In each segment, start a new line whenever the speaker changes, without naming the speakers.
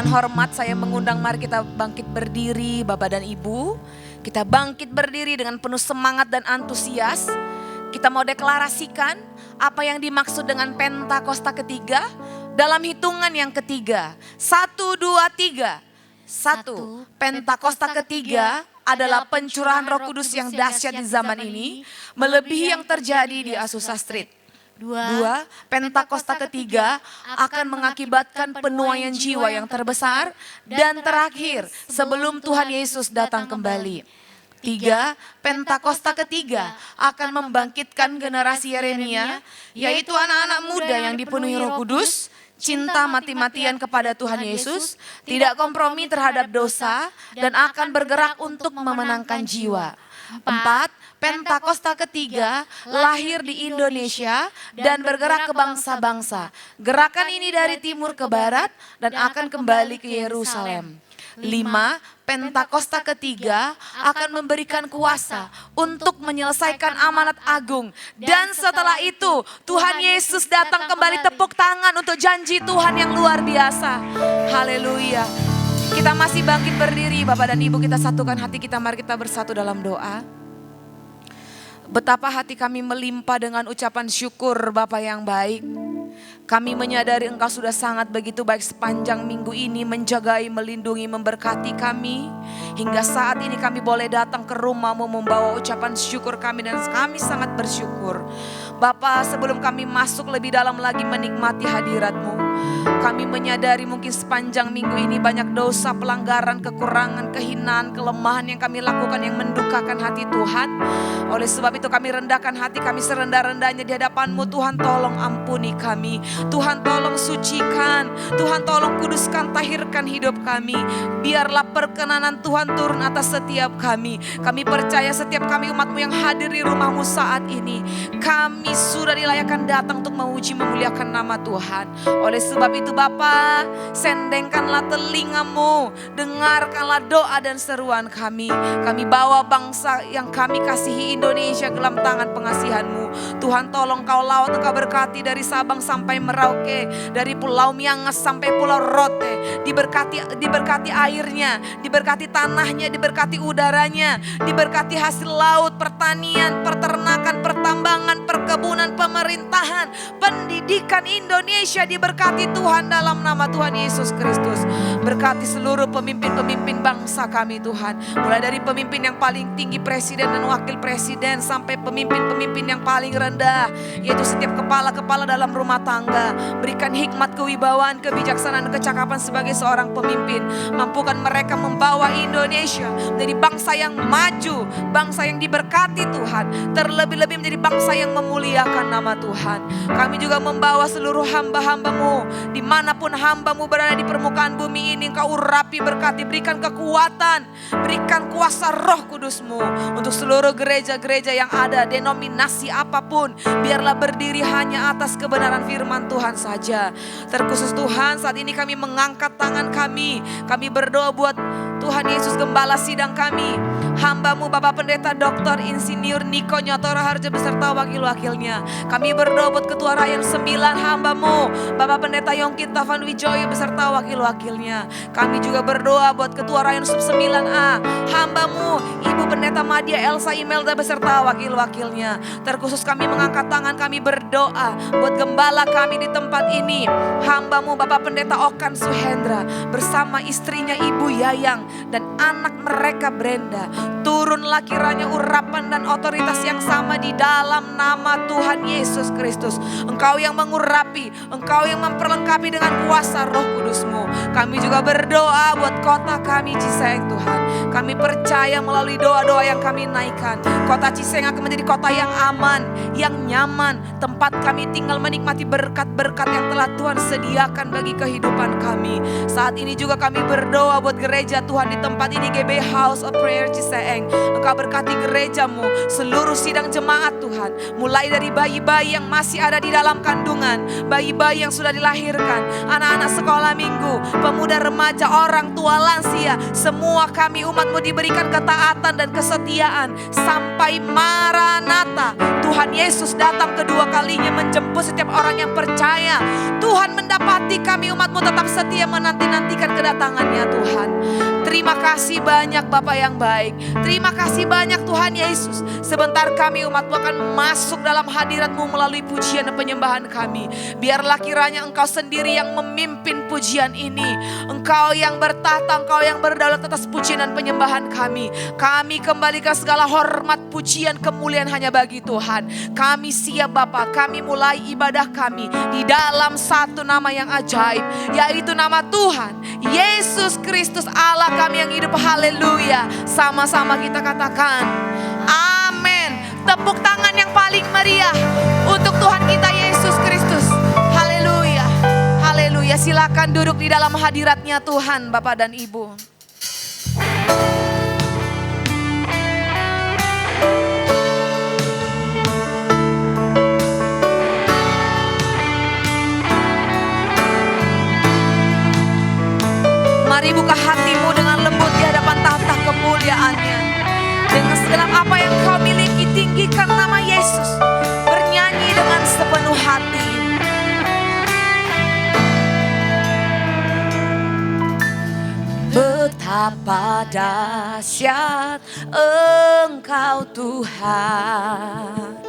Dengan hormat saya mengundang, mari kita bangkit berdiri Bapak dan Ibu. Kita bangkit berdiri dengan penuh semangat dan antusias. Kita mau deklarasikan apa yang dimaksud dengan Pentakosta ketiga dalam hitungan yang ketiga. 1, 2, 3. 1. Pentakosta ketiga adalah pencurahan Roh Kudus yang dahsyat di zaman ini, melebihi yang terjadi di Azusa Street. 2. Pentakosta ketiga akan mengakibatkan penuaian jiwa yang terbesar dan terakhir sebelum Tuhan Yesus datang kembali. 3. Pentakosta ketiga akan membangkitkan generasi Yeremia, yaitu anak-anak muda yang dipenuhi Roh Kudus, cinta mati-matian kepada Tuhan Yesus, tidak kompromi terhadap dosa, dan akan bergerak untuk memenangkan jiwa. 4. Pentakosta ketiga lahir di Indonesia dan bergerak ke bangsa-bangsa. Gerakan ini dari timur ke barat dan akan kembali ke Yerusalem. 5. Pentakosta ketiga akan memberikan kuasa untuk menyelesaikan amanat agung. Dan setelah itu Tuhan Yesus datang kembali. Tepuk tangan untuk janji Tuhan yang luar biasa. Haleluya. Kita masih bangkit berdiri Bapak dan Ibu, kita satukan hati kita, mari kita bersatu dalam doa. Betapa hati kami melimpah dengan ucapan syukur Bapa yang baik. Kami menyadari Engkau sudah sangat begitu baik sepanjang minggu ini, menjagai, melindungi, memberkati kami. Hingga saat ini kami boleh datang ke rumah-Mu membawa ucapan syukur kami, dan kami sangat bersyukur. Bapa, sebelum kami masuk lebih dalam lagi menikmati hadirat-Mu, kami menyadari mungkin sepanjang minggu ini banyak dosa, pelanggaran, kekurangan, kehinaan, kelemahan yang kami lakukan yang mendukakan hati Tuhan. Oleh sebab itu kami rendahkan hati kami serendah-rendahnya di hadapan-Mu. Tuhan tolong ampuni kami. Tuhan tolong sucikan. Tuhan tolong kuduskan, tahirkan hidup kami. Biarlah perkenanan Tuhan turun atas setiap kami. Kami percaya setiap kami umat-Mu yang hadir di rumah-Mu saat ini, kami sudah dilayakkan datang untuk memuji memuliakan nama Tuhan. Oleh sebab itu Bapa, sendengkanlah telinga-Mu, dengarkanlah doa dan seruan kami. Kami bawa bangsa yang kami kasihi Indonesia ke dalam tangan pengasihan-Mu. Tuhan tolong Kau lawat, Engkau berkati dari Sabang sampai Merauke, dari Pulau Miangas sampai Pulau Rote. Diberkati airnya, diberkati tanahnya, diberkati udaranya, diberkati hasil laut, pertanian, peternakan, pertambangan, perkebunan, pemerintahan, pendidikan Indonesia diberkati Tuhan dalam nama Tuhan Yesus Kristus. Berkati seluruh pemimpin-pemimpin bangsa kami Tuhan. Mulai dari pemimpin yang paling tinggi, presiden dan wakil presiden, sampai pemimpin-pemimpin yang paling rendah, yaitu setiap kepala-kepala dalam rumah tangga. Berikan hikmat, kewibawaan, kebijaksanaan, kecakapan sebagai seorang pemimpin. Mampukan mereka membawa Indonesia menjadi bangsa yang maju, bangsa yang diberkati Tuhan. Terlebih-lebih menjadi bangsa yang memuliakan nama Tuhan. Kami juga membawa seluruh hamba-hamba-Mu, dimanapun hamba-Mu berada di permukaan bumi ini, Engkau urapi, berkati, berikan kekuatan, berikan kuasa Roh Kudus-Mu untuk seluruh gereja-gereja yang ada, denominasi apapun, biarlah berdiri hanya atas kebenaran firman Tuhan saja. Terkhusus Tuhan, saat ini kami mengangkat tangan kami berdoa buat Tuhan Yesus Gembala sidang kami, hamba-Mu Bapak Pendeta Dr. Insinyur Niko Nyotoro Harjo beserta wakil-wakilnya. Kami berdoa buat Ketua Rayon 9 hamba-Mu Bapak Pendeta Yongki Taufan Wijoyo beserta wakil-wakilnya. Kami juga berdoa buat Ketua Rayon Sub 9A hamba-Mu Ibu Pendeta Madia Elsa Imelda beserta wakil-wakilnya. Terkhusus kami mengangkat tangan, kami berdoa buat gembala kami di tempat ini, hamba-Mu Bapak Pendeta Okan Suhendra bersama istrinya Ibu Yayang dan anak mereka Brenda. Turunlah kiranya urapan dan otoritas yang sama di dalam nama Tuhan Yesus Kristus. Engkau yang mengurapi, Engkau yang memperlengkapi dengan kuasa Roh Kudus-Mu. Kami juga berdoa buat kota kami Ciseeng Tuhan. Kami percaya melalui doa-doa yang kami naikkan, kota Ciseeng akan menjadi kota yang aman, yang nyaman, tempat kami tinggal menikmati berkat-berkat yang telah Tuhan sediakan bagi kehidupan kami. Saat ini juga kami berdoa buat gereja Tuhan di tempat ini, GB House of Prayer Ciseeng. Engkau berkati gereja-Mu, seluruh sidang jemaat Tuhan, mulai dari bayi-bayi yang masih ada di dalam kandungan, bayi-bayi yang sudah dilahirkan, anak-anak sekolah minggu, pemuda remaja, orang tua, lansia, semua kami umat-Mu diberikan ketaatan dan kesetiaan sampai Maranatha. Tuhan Yesus datang kedua kalinya menjemput setiap orang yang percaya. Tuhan dapati kami umat-Mu tetap setia menanti-nantikan kedatangan-Nya Tuhan. Terima kasih banyak Bapa yang baik. Terima kasih banyak Tuhan Yesus. Sebentar kami umat-Mu akan masuk dalam hadirat-Mu melalui pujian dan penyembahan kami. Biarlah kiranya Engkau sendiri yang memimpin pujian ini. Engkau yang bertata, Engkau yang berdaulat atas pujian dan penyembahan kami. Kami kembalikan segala hormat, pujian, kemuliaan hanya bagi Tuhan. Kami siap Bapa, kami mulai ibadah kami di dalam satu nama yang ajaib, yaitu nama Tuhan Yesus Kristus Allah kami yang hidup. Haleluya. Sama-sama kita katakan amin. Tepuk tangan yang paling meriah untuk Tuhan kita Yesus Kristus. Haleluya. Haleluya. Silakan duduk di dalam hadirat-Nya Tuhan Bapak dan Ibu. Mari buka hatimu dengan lembut di hadapan tahta kemuliaan-Nya. Dengan segenap apa yang kau miliki, tinggikan nama Yesus. Bernyanyi dengan sepenuh hati. Betapa dahsyat Engkau Tuhan,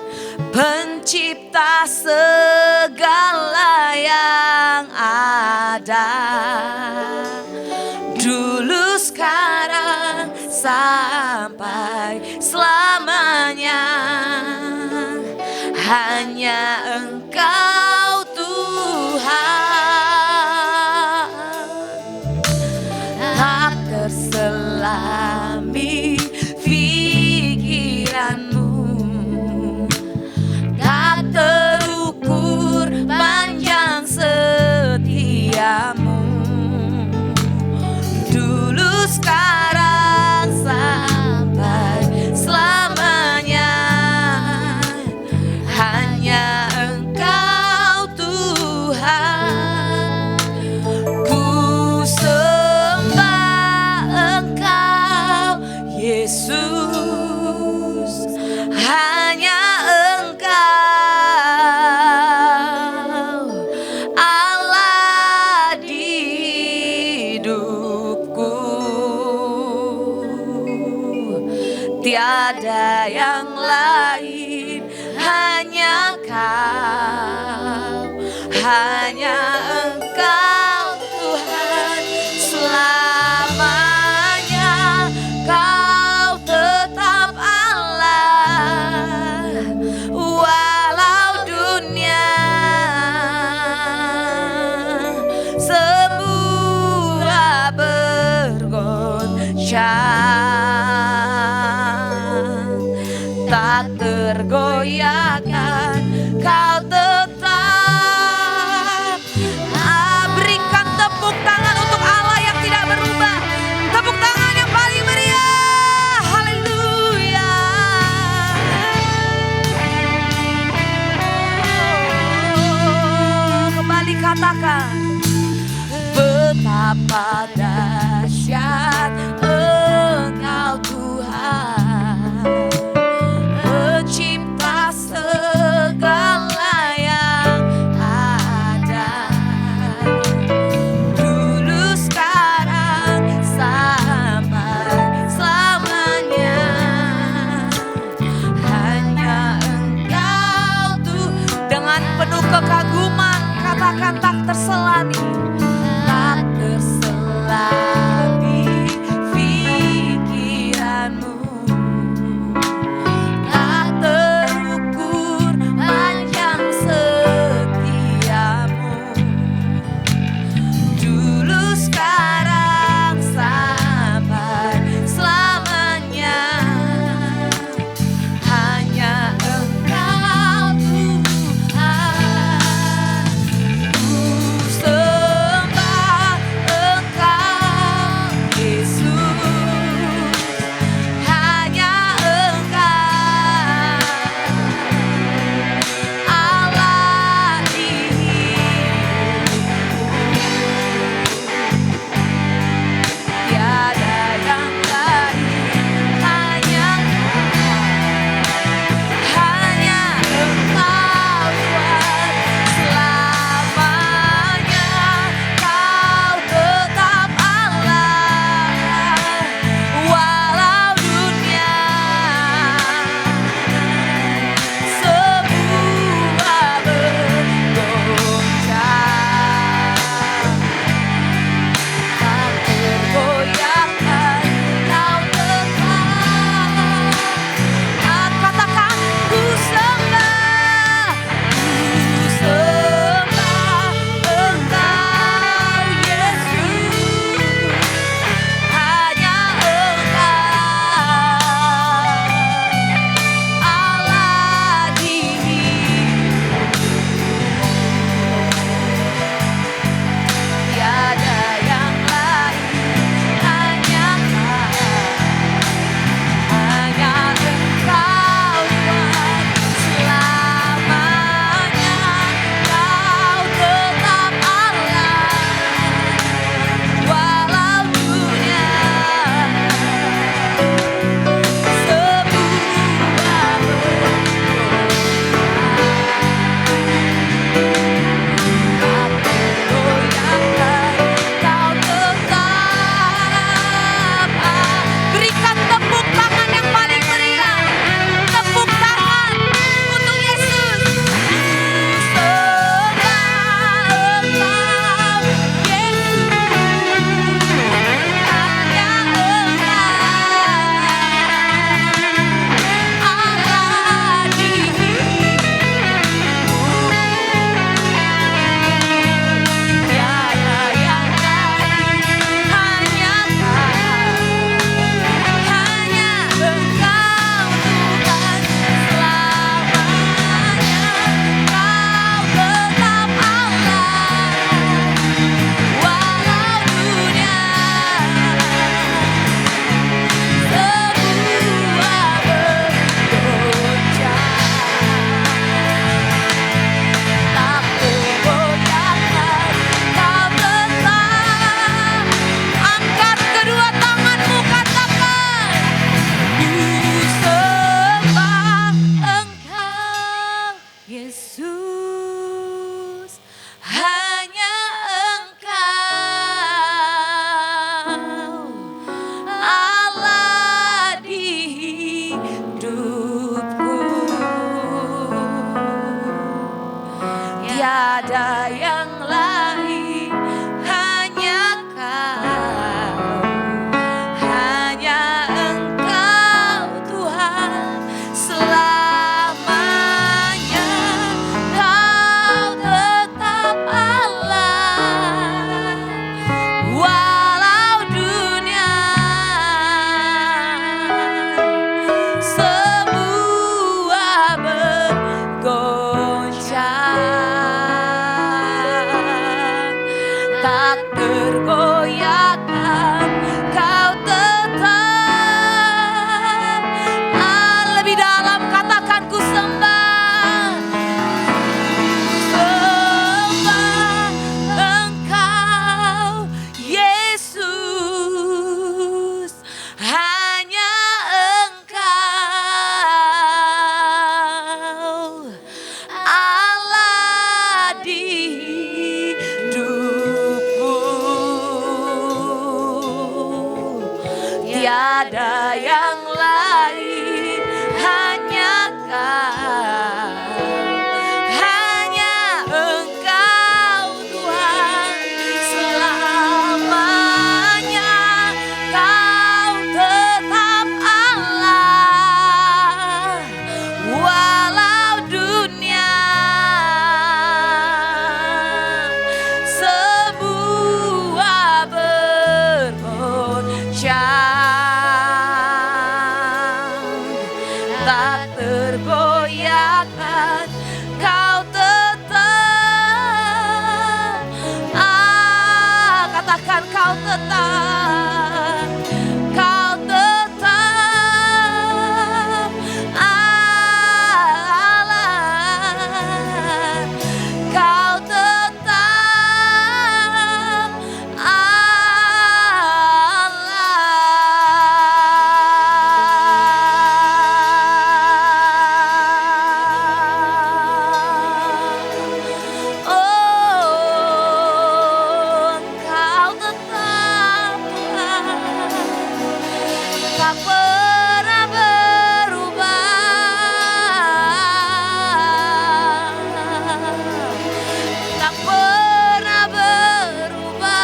pencipta segala yang ada. Dulu, sekarang, sampai selamanya, hanya Engkau Tuhan. Tak terselami pikiran-Mu, tak terukur panjang setia-Mu. Sekarang sampai selamanya, hanya Engkau Tuhan. Ku sembah Engkau Yesus, hanya Engkau Allah di hidupku. Tiada yang lain, hanya Kau, hanya Engkau Tuhan. Selamanya Kau tetap Allah, walau dunia semua bergoncang, tak tergoyahkan Kau tetap. Berikan tepuk tangan untuk Allah yang tidak berubah. Tepuk tangan yang paling meriah. Haleluya. Kembali katakan, betapa dahsyat Engkau Tuhan, pencipta segala yang ada. Dulu, sekarang, sampai selamanya, hanya Engkau tuh. Dengan penuh kekaguman katakan tak terselami, tak terselami pikiran-Mu, tak terukur panjang setia-Mu. Dulu, sekarang, sampai selamanya, hanya Engkau Tuhan. Ku sembah Engkau lain, hanya Kau, hanya Engkau Tuhan selamanya. Kau tetap Allah, walau dunia semua bergoncang, tak tergoyahkan. Kau tetap lebih dalam, katakan ku sembah, sembah Engkau Yesus, hanya Engkau Allah di hidupku. Tiada yang lain, hanya Kau, hanya Engkau Tuhan selamanya. Kau tetap Allah, walau dunia semua bergoncang, tak tergoyahkan. Kau tetap katakan Kau tetap, Kau tetap Allah, Kau tetap Allah. Oh, Engkau tetap Tuhan, tak pernah berubah, tak pernah berubah.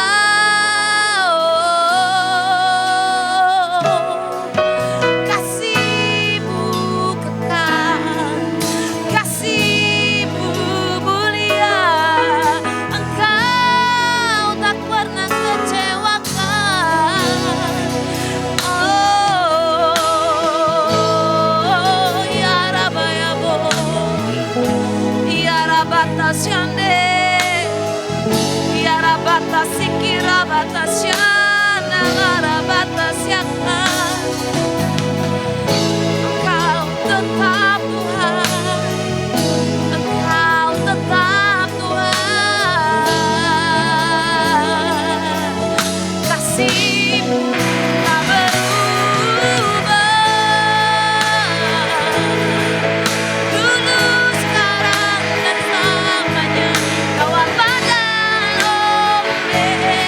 Oh, kasih-Mu kekal, kasih-Mu mulia. Engkau tak pernah kecewakan. Oh, ya Rabayabo, ya Rabata Syande, ya Rabata Sikira Bata Syana, Rabata Syaka. Engkau tetap Tuhan, Engkau tetap Tuhan. Kasih-Mu tak berubah, dulu, sekarang, dan selamanya. Kau Alfa dan Omega.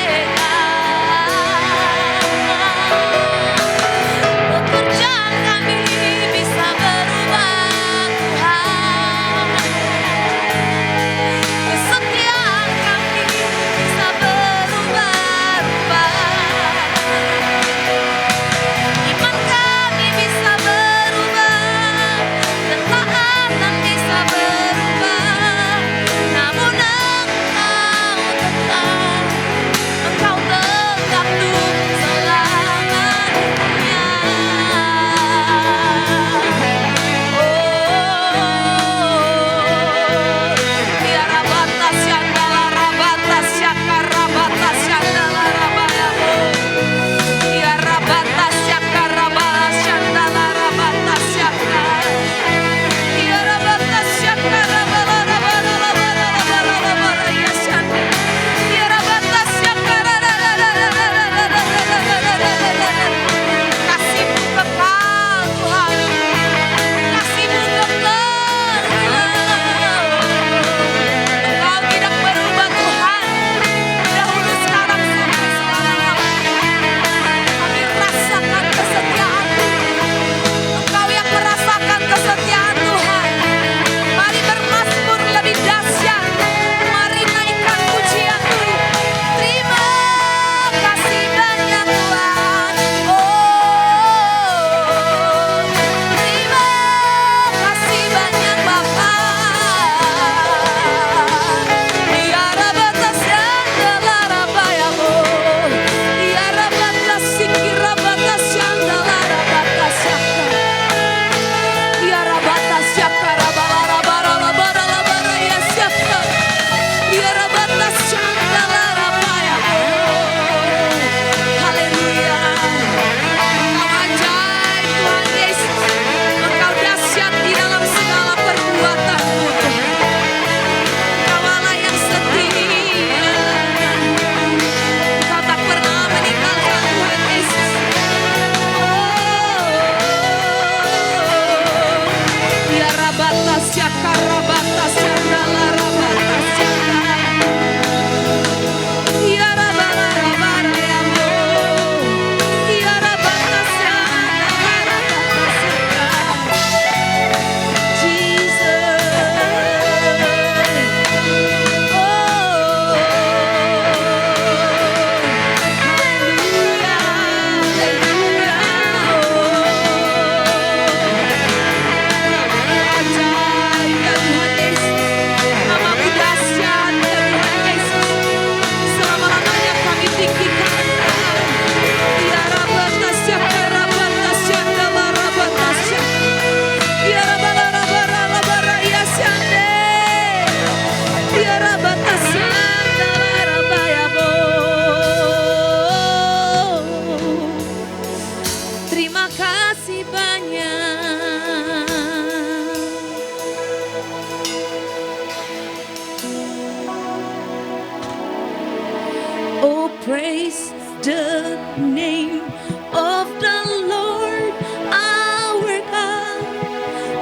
praise the name of the Lord our God.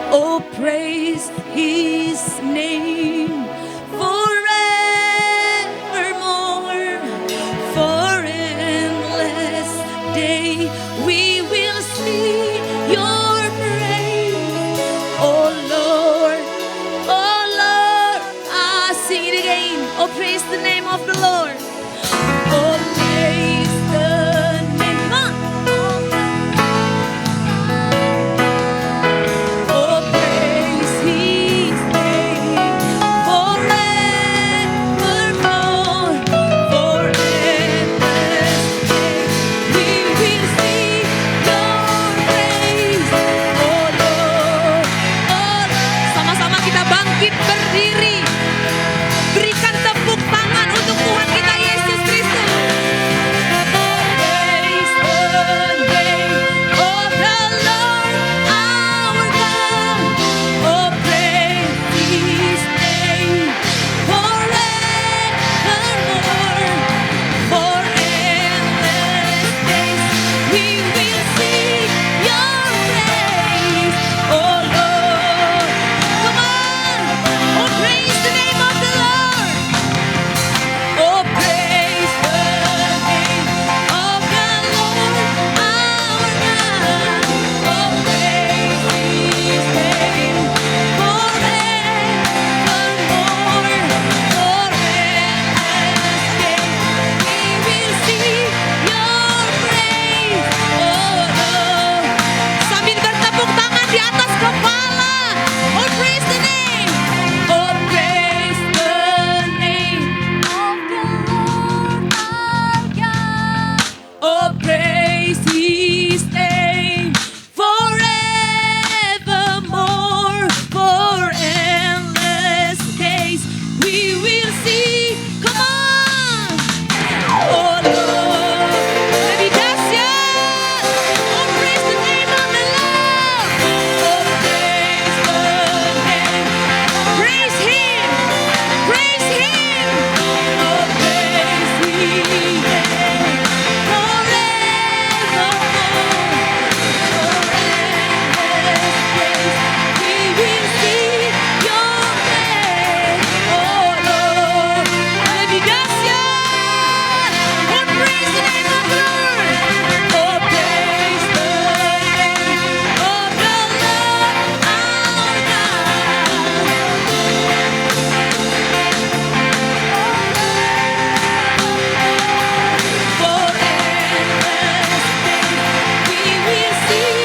Oh, praise His name forevermore. For endless day we will see your praise. Oh Lord, ah, sing it again. Oh, praise the name of the Lord. Oh, praise the name of oh, praise His name forevermore. For endless days we will see your praise. Oh Lord, sama-sama kita bangkit berdiri. Berikan tepuk tangan untuk Tuhan kita Yesus Kristus. Praise the name of the Lord our God. Oh, praise His name forevermore. For endless days we will see your praise. Oh Lord, come on. Oh, praise the name of the Lord. Oh, praise the name of the Lord our God. Oh, praise His name forevermore. For endless days we will see your praise. Oh Lord, sambil bertepuk tangan di atas kepala. Oh, praise the name. Oh, praise the name of the Lord our God. Oh, praise His name forevermore. For endless days we will see. Come on. Oh Lord, lebih dahsyat. Oh, praise the name of the Lord. Oh, praise the name. Praise Him. Praise Him. Oh, praise His name forevermore. For endless days we will see your praise. Oh Lord, lebih dahsyat. Oh, praise the name of the Lord. Oh, praise the name of the Lord our God. For endless days we will see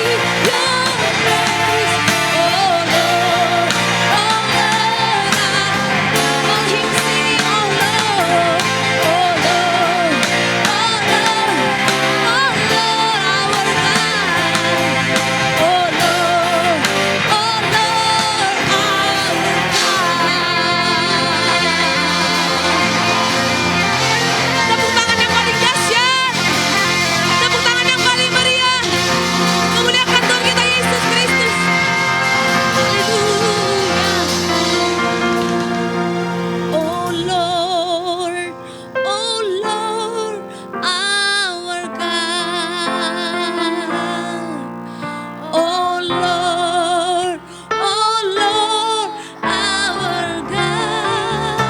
your praise. Oh Lord, all Him sing, oh Lord, oh Lord, oh Lord, oh Lord our God. Oh Lord, oh Lord our God. Tepuk tangan yang paling dahsyat. Tepuk tangan yang paling meriah. Memuliakan Tuhan kita Yesus Kristus. Haleluya. Oh Lord, our God. Oh Lord, our God.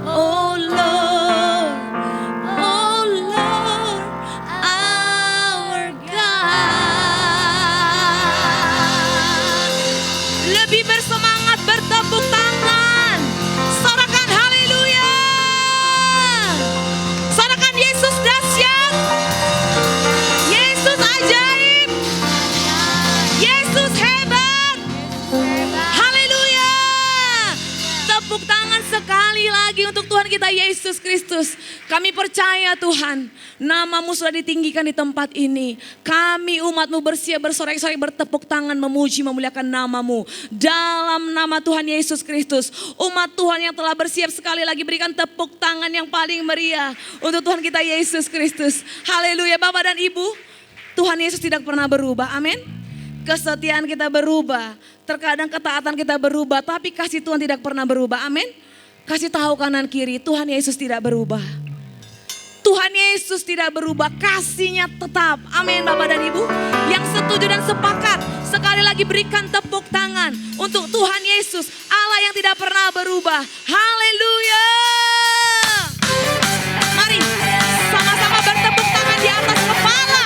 Oh Lord, our God. Lebih bersemangat bertepuk tangan. Sorakan haleluya. Sorakan Yesus dahsyat. Yesus ajaib. Yesus hebat. Haleluya. Tepuk tangan sekali lagi untuk Tuhan kita Yesus Kristus. Kami percaya Tuhan, nama-Mu sudah ditinggikan di tempat ini. Kami umat-Mu bersiap bersorak-sorai bertepuk tangan memuji memuliakan nama-Mu. Dalam nama Tuhan Yesus Kristus, umat Tuhan yang telah bersiap sekali lagi berikan tepuk tangan yang paling meriah untuk Tuhan kita Yesus Kristus. Haleluya Bapak dan Ibu, Tuhan Yesus tidak pernah berubah, amin. Kesetiaan kita berubah, terkadang ketaatan kita berubah, tapi kasih Tuhan tidak pernah berubah, amin. Kasih tahu kanan kiri, Tuhan Yesus tidak berubah. Tuhan Yesus tidak berubah, kasih-Nya tetap. Amin Bapak dan Ibu. Yang setuju dan sepakat, sekali lagi berikan tepuk tangan untuk Tuhan Yesus, Allah yang tidak pernah berubah. Haleluya. Mari sama-sama bertepuk tangan di atas kepala.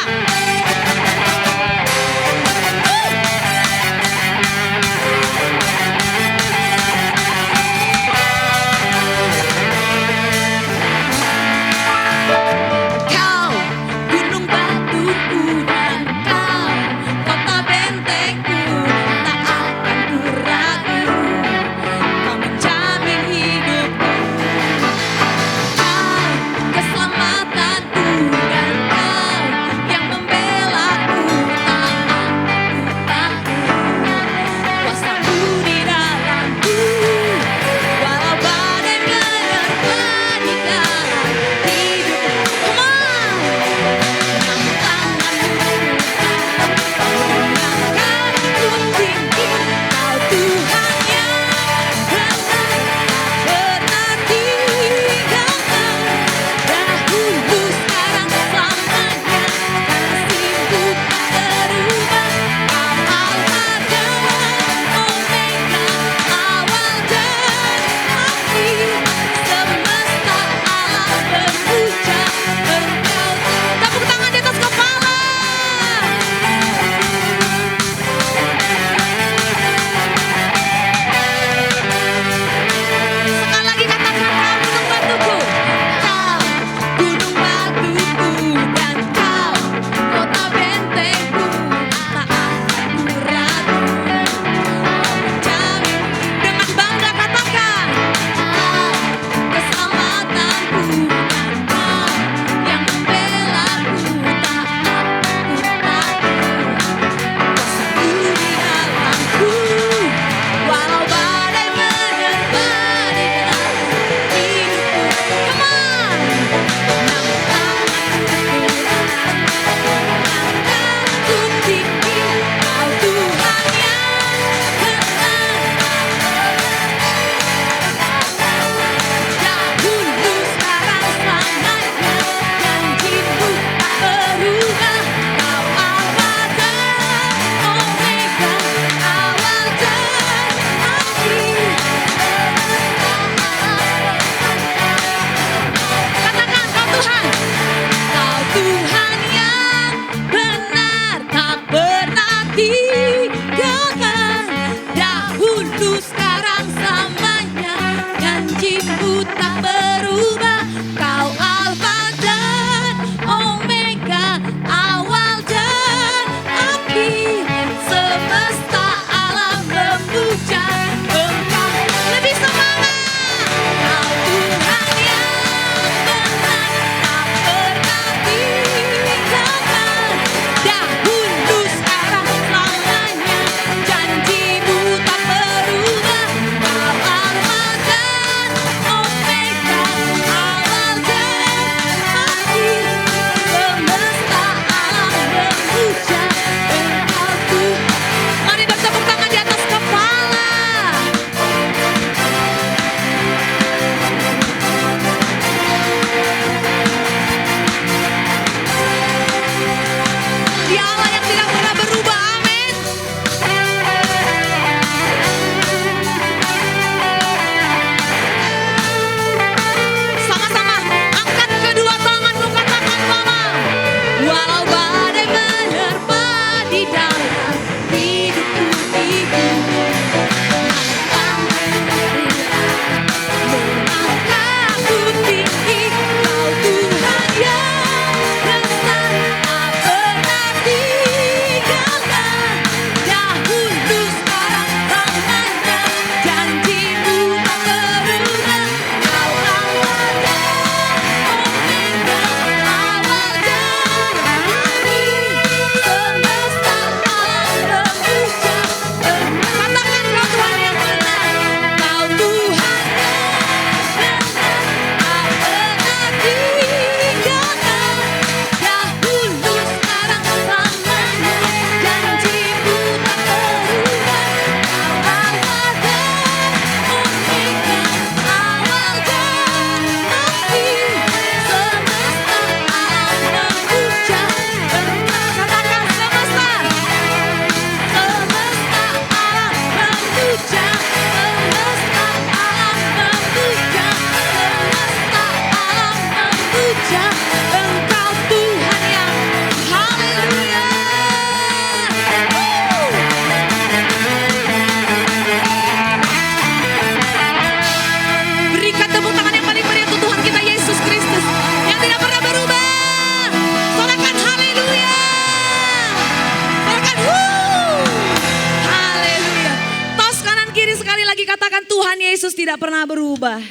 tidak pernah berubah.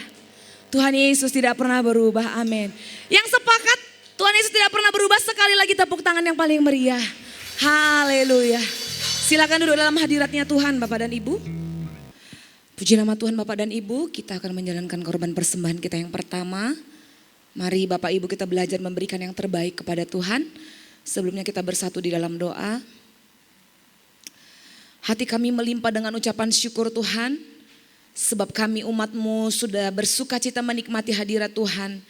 Tuhan Yesus tidak pernah berubah, amin. Yang sepakat Tuhan Yesus tidak pernah berubah, sekali lagi tepuk tangan yang paling meriah. Haleluya. Silakan duduk dalam hadiratnya Tuhan Bapak dan Ibu. Puji nama Tuhan Bapak dan Ibu, kita akan menjalankan korban persembahan kita yang pertama. Mari Bapak Ibu kita belajar memberikan yang terbaik kepada Tuhan. Sebelumnya kita bersatu di dalam doa. Hati kami melimpah dengan ucapan syukur Tuhan, sebab kami umat-Mu sudah bersuka cita menikmati hadirat Tuhan.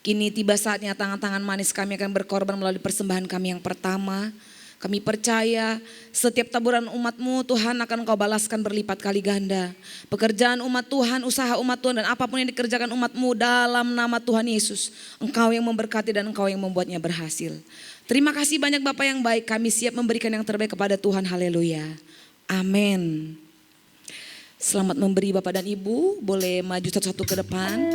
Kini tiba saatnya tangan-tangan manis kami akan berkorban melalui persembahan kami yang pertama. Kami percaya setiap taburan umat-Mu Tuhan akan Engkau balaskan berlipat kali ganda. Pekerjaan umat Tuhan, usaha umat Tuhan dan apapun yang dikerjakan umat-Mu dalam nama Tuhan Yesus. Engkau yang memberkati dan Engkau yang membuatnya berhasil. Terima kasih banyak Bapak yang baik, kami siap memberikan yang terbaik kepada Tuhan, haleluya. Amin. Selamat memberi Bapak dan Ibu, boleh maju satu-satu ke depan.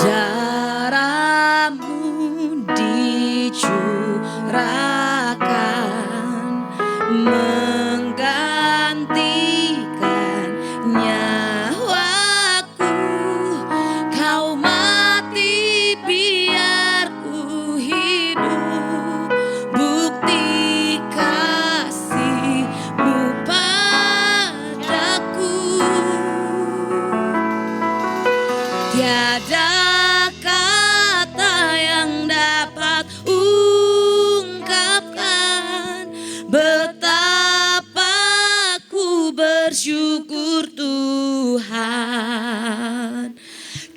Darahmu dicurahkan menggantikan nyawaku. Kau mati biar ku hidup, bukti kasih-Mu padaku. Tiada kata yang dapat ungkapkan betapa ku bersyukur Tuhan.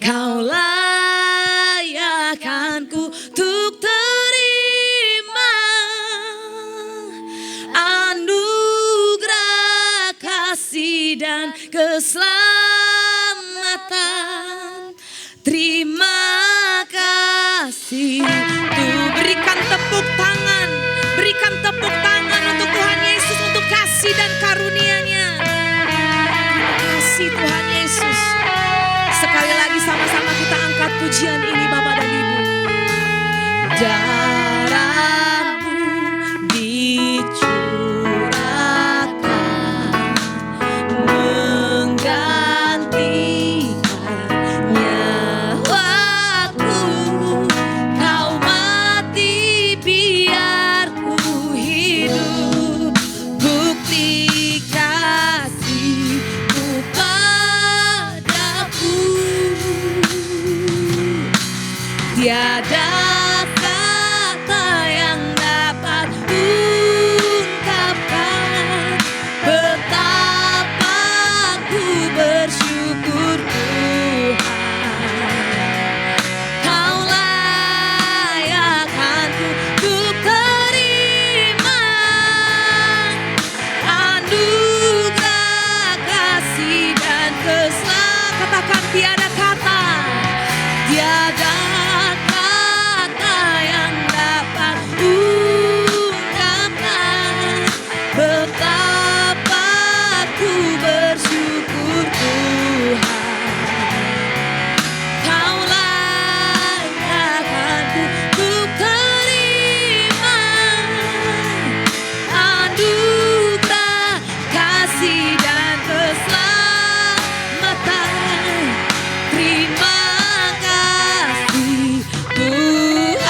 Kau layakkanku untuk terima anugerah kasih dan keselamatan. Terima kasih. Tuh, berikan tepuk tangan. Berikan tepuk tangan untuk Tuhan Yesus, untuk kasih dan karunia-Nya. Terima kasih Tuhan Yesus. Sekali lagi sama-sama kita angkat pujian ini Bapak dan Ibu. Darahmu dicurahkan menggantikan nyawaku. Kau mati biar ku hidup, bukti kasih-Mu padaku. Tiada kata yang dapat ungkapkan betapa ku bersyukur Tuhan. Kau layakkanku untuk terima anugerah kasih dan keselamatan. Katakan tiada kata, tiada kata yang dapat ungkapkan betapa ku bersyukur Tuhan. Kau layakkanku untuk terima anugerah kasih dan keselamatan. Terima kasih Tuhan.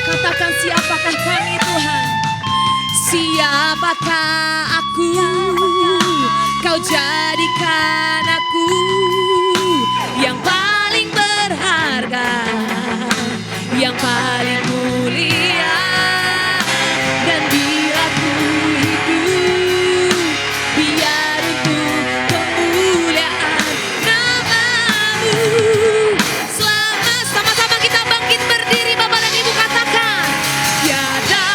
Katakan siapakah kami Tuhan? Siapakah aku? Kau jadikan aku yang paling berharga, yang paling mulia. Dan bila ku hidup, biar untuk kemuliaan nama-Mu. Selamat, sama-sama kita bangkit berdiri Bapak dan Ibu, katakan tiada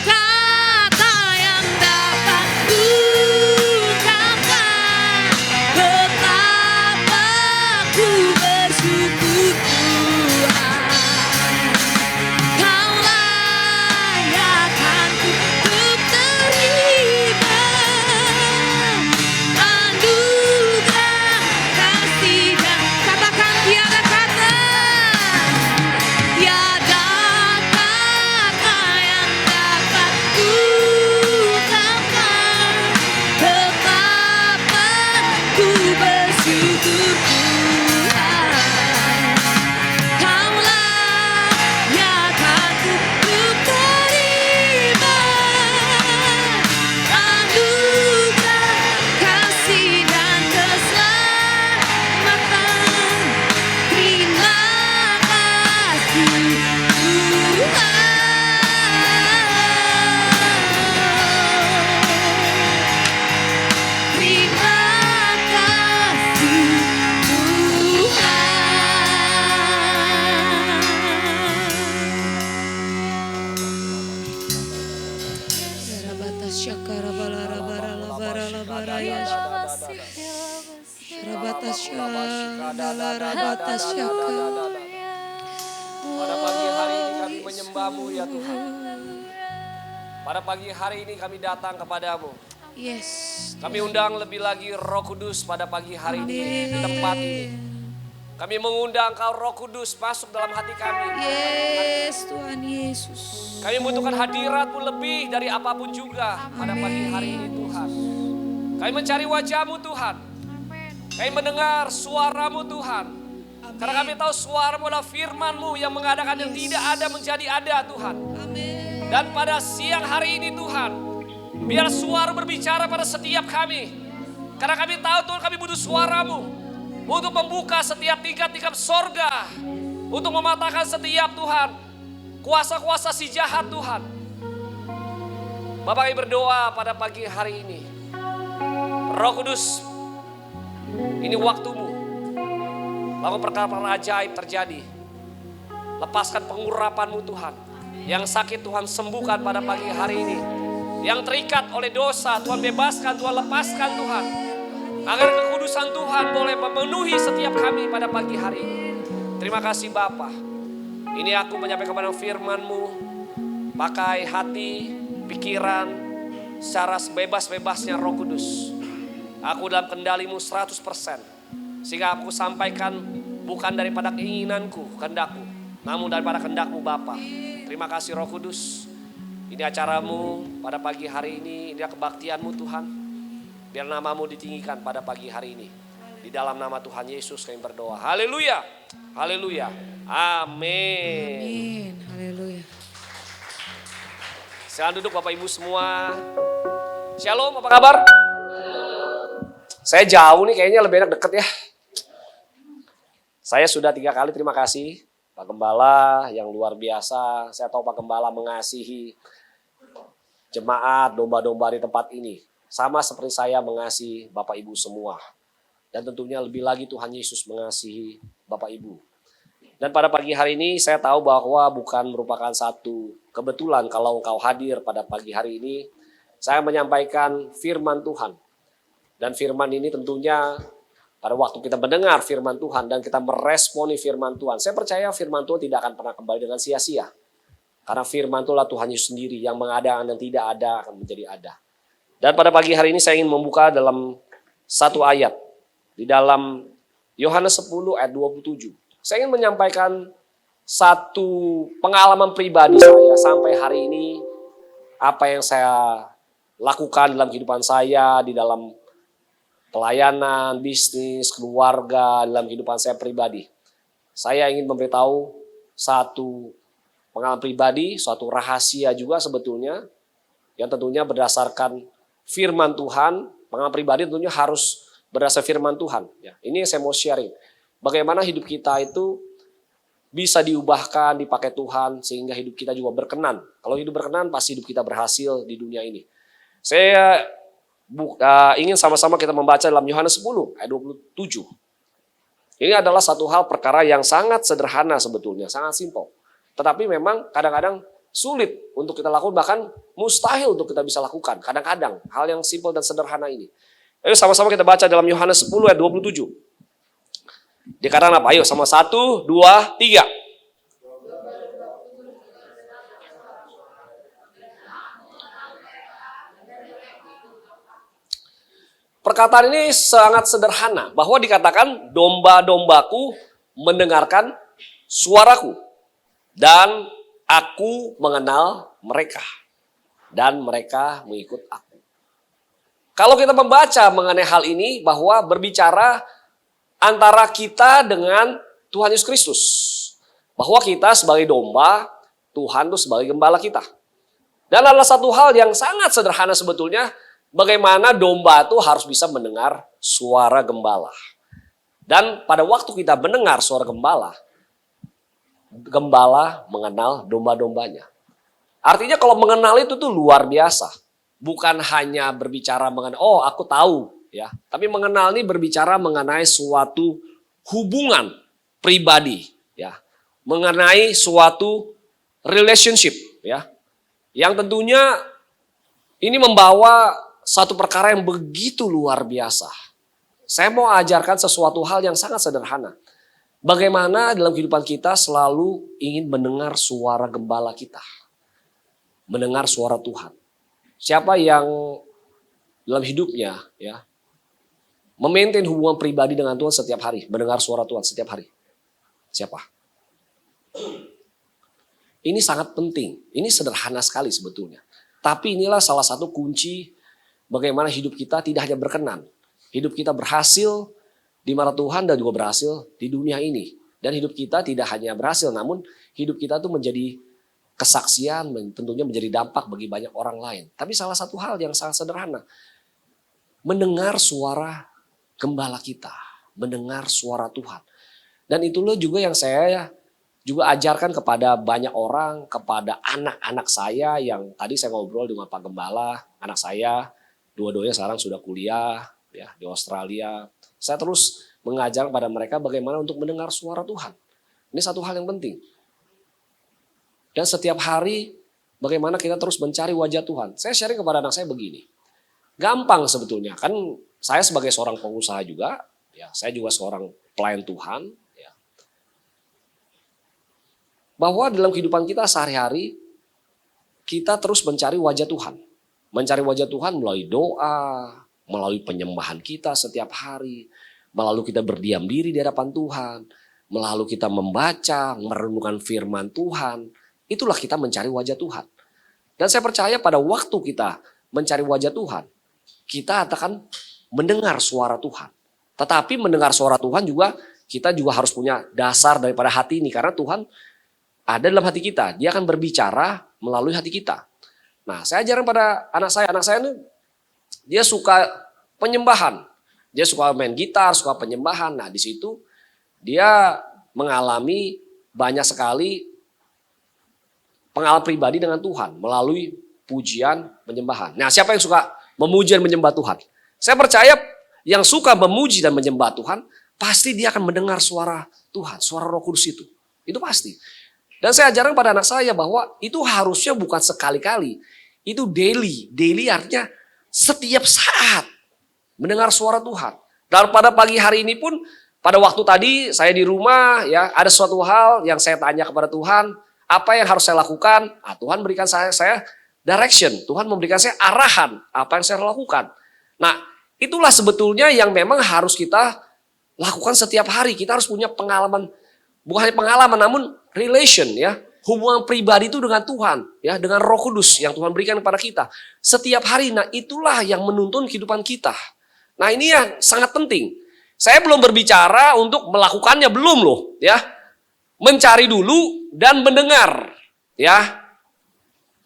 kata yang dapat ungkapkan betapa ku bersyukur Tuhan.
Pada pagi hari ini kami menyembah-Mu ya Tuhan. Pada pagi hari ini kami datang kepadamu.
Yes.
Kami undang lebih lagi Roh Kudus pada pagi hari ini di tempat ini. Kami mengundang Kau Roh Kudus masuk dalam hati kami.
Yes Tuhan Yesus.
Kami membutuhkan hadirat-Mu lebih dari apapun juga pada pagi hari ini Tuhan. Kami mencari wajah-Mu Tuhan. Kami mendengar suara-Mu Tuhan. Karena kami tahu suara-Mu adalah firman-Mu yang mengadakan yang tidak ada menjadi ada Tuhan. Dan pada siang hari ini Tuhan, biar suara berbicara pada setiap kami. Karena kami tahu Tuhan kami butuh suara-Mu untuk membuka setiap tingkat-tingkat sorga. Untuk mematahkan setiap Tuhan kuasa-kuasa si jahat Tuhan. Bapak kami berdoa pada pagi hari ini. Roh Kudus, ini waktu-Mu. Lakukan perkara-perkara ajaib terjadi. Lepaskan pengurapan-Mu Tuhan. Yang sakit Tuhan sembuhkan pada pagi hari ini. Yang terikat oleh dosa Tuhan bebaskan, Tuhan lepaskan Tuhan. Agar kekudusan Tuhan boleh memenuhi setiap kami pada pagi hari ini. Terima kasih Bapa. Ini aku menyampaikan kepada firman-Mu. Pakai hati, pikiran, secara sebebas-bebasnya Roh Kudus. Aku dalam kendali-Mu 100%. Sehingga aku sampaikan bukan daripada keinginanku, kehendakku. Namun daripada kehendak-Mu Bapa. Terima kasih Roh Kudus. Ini acara-Mu pada pagi hari ini. Ini kebaktian-Mu Tuhan. Biar nama-Mu ditinggikan pada pagi hari ini. Di dalam nama Tuhan Yesus kami berdoa. Haleluya. Haleluya. Amin.
Amin. Haleluya.
Silakan duduk Bapak Ibu semua. Shalom, apa kabar? Saya jauh nih, kayaknya lebih enak deket ya. Saya sudah 3 kali, terima kasih Pak Gembala yang luar biasa. Saya tahu Pak Gembala mengasihi jemaat domba-domba di tempat ini. Sama seperti saya mengasihi Bapak Ibu semua. Dan tentunya lebih lagi Tuhan Yesus mengasihi Bapak Ibu. Dan pada pagi hari ini saya tahu bahwa bukan merupakan satu kebetulan kalau engkau hadir pada pagi hari ini. Saya menyampaikan firman Tuhan. Dan firman ini tentunya pada waktu kita mendengar firman Tuhan dan kita meresponi firman Tuhan. Saya percaya firman Tuhan tidak akan pernah kembali dengan sia-sia. Karena firman itulah Tuhan Yesus sendiri yang mengadakan dan tidak ada akan menjadi ada. Dan pada pagi hari ini saya ingin membuka dalam satu ayat. Di dalam Yohanes 10 ayat 27. Saya ingin menyampaikan satu pengalaman pribadi saya sampai hari ini. Apa yang saya lakukan dalam kehidupan saya, di dalam pelayanan, bisnis, keluarga, dalam kehidupan saya pribadi. Saya ingin memberitahu satu pengalaman pribadi, suatu rahasia juga sebetulnya, yang tentunya berdasarkan firman Tuhan. Pengalaman pribadi tentunya harus berdasar firman Tuhan. Ya, ini yang saya mau sharing. Bagaimana hidup kita itu bisa diubahkan, dipakai Tuhan, sehingga hidup kita juga berkenan. Kalau hidup berkenan, pasti hidup kita berhasil di dunia ini. Saya ingin sama-sama kita membaca dalam Yohanes 10 ayat 27. Ini adalah satu hal perkara yang sangat sederhana sebetulnya, sangat simpel. Tetapi memang kadang-kadang sulit untuk kita lakukan, bahkan mustahil untuk kita bisa lakukan. Kadang-kadang hal yang simpel dan sederhana ini. Ayo sama-sama kita baca dalam Yohanes 10 ayat 27. Dikatakan apa? Ayo sama 1, 2, 3. Perkataan ini sangat sederhana, bahwa dikatakan domba-dombaku mendengarkan suaraku dan aku mengenal mereka dan mereka mengikut aku. Kalau kita membaca mengenai hal ini, bahwa berbicara antara kita dengan Tuhan Yesus Kristus, bahwa kita sebagai domba, Tuhan itu sebagai gembala kita. Dan adalah satu hal yang sangat sederhana sebetulnya, bagaimana domba itu harus bisa mendengar suara gembala. Dan pada waktu kita mendengar suara gembala, gembala mengenal domba-dombanya. Artinya kalau mengenal itu tuh luar biasa. Bukan hanya berbicara mengenai, oh aku tahu, ya. Tapi mengenal ini berbicara mengenai suatu hubungan pribadi, ya. Mengenai suatu relationship, ya. Yang tentunya ini membawa satu perkara yang begitu luar biasa. Saya mau ajarkan sesuatu hal yang sangat sederhana. Bagaimana dalam kehidupan kita selalu ingin mendengar suara gembala kita. Mendengar suara Tuhan. Siapa yang dalam hidupnya ya memaintain hubungan pribadi dengan Tuhan setiap hari, mendengar suara Tuhan setiap hari? Siapa? Ini sangat penting. Ini sederhana sekali sebetulnya. Tapi inilah salah satu kunci bagaimana hidup kita tidak hanya berkenan. Hidup kita berhasil di mana Tuhan dan juga berhasil di dunia ini. Dan hidup kita tidak hanya berhasil, namun hidup kita tuh menjadi kesaksian, tentunya menjadi dampak bagi banyak orang lain. Tapi salah satu hal yang sangat sederhana, mendengar suara gembala kita, mendengar suara Tuhan. Dan itulah juga yang saya juga ajarkan kepada banyak orang, kepada anak-anak saya yang tadi saya ngobrol dengan Pak Gembala, anak saya dua-duanya sekarang sudah kuliah ya di Australia. Saya terus mengajar kepada mereka bagaimana untuk mendengar suara Tuhan. Ini satu hal yang penting. Dan setiap hari bagaimana kita terus mencari wajah Tuhan. Saya sharing kepada anak saya begini. Gampang sebetulnya, kan saya sebagai seorang pengusaha juga, ya saya juga seorang pelayan Tuhan, ya. Bahwa dalam kehidupan kita sehari-hari, kita terus mencari wajah Tuhan. Mencari wajah Tuhan melalui doa, melalui penyembahan kita setiap hari, melalui kita berdiam diri di hadapan Tuhan, melalui kita membaca, merenungkan firman Tuhan. Itulah kita mencari wajah Tuhan. Dan saya percaya pada waktu kita mencari wajah Tuhan, kita akan mendengar suara Tuhan. Tetapi mendengar suara Tuhan juga, kita juga harus punya dasar daripada hati ini. Karena Tuhan ada dalam hati kita. Dia akan berbicara melalui hati kita. Nah, saya ajarkan pada anak saya. Anak saya ini dia suka penyembahan. Dia suka main gitar, suka penyembahan. Nah, di situ dia mengalami banyak sekali pengalaman pribadi dengan Tuhan melalui pujian penyembahan. Nah, siapa yang suka memuji dan menyembah Tuhan? Saya percaya yang suka memuji dan menyembah Tuhan, pasti dia akan mendengar suara Tuhan, suara Roh Kudus itu. Itu pasti. Dan saya ajarkan pada anak saya bahwa itu harusnya bukan sekali-kali. Itu daily. Daily artinya setiap saat mendengar suara Tuhan. Dan pada pagi hari ini pun, pada waktu tadi saya di rumah, ya ada suatu hal yang saya tanya kepada Tuhan, apa yang harus saya lakukan? Nah, Tuhan berikan saya direction. Tuhan memberikan saya arahan apa yang saya lakukan. Nah, itulah sebetulnya yang memang harus kita lakukan setiap hari. Kita harus punya pengalaman, bukan hanya pengalaman, namun relation ya. Hubungan pribadi itu dengan Tuhan, ya, dengan Roh Kudus yang Tuhan berikan kepada kita setiap hari. Nah, itulah yang menuntun kehidupan kita. Nah, ini yang sangat penting. Saya belum berbicara untuk melakukannya, belum loh, ya. Mencari dulu dan mendengar, ya.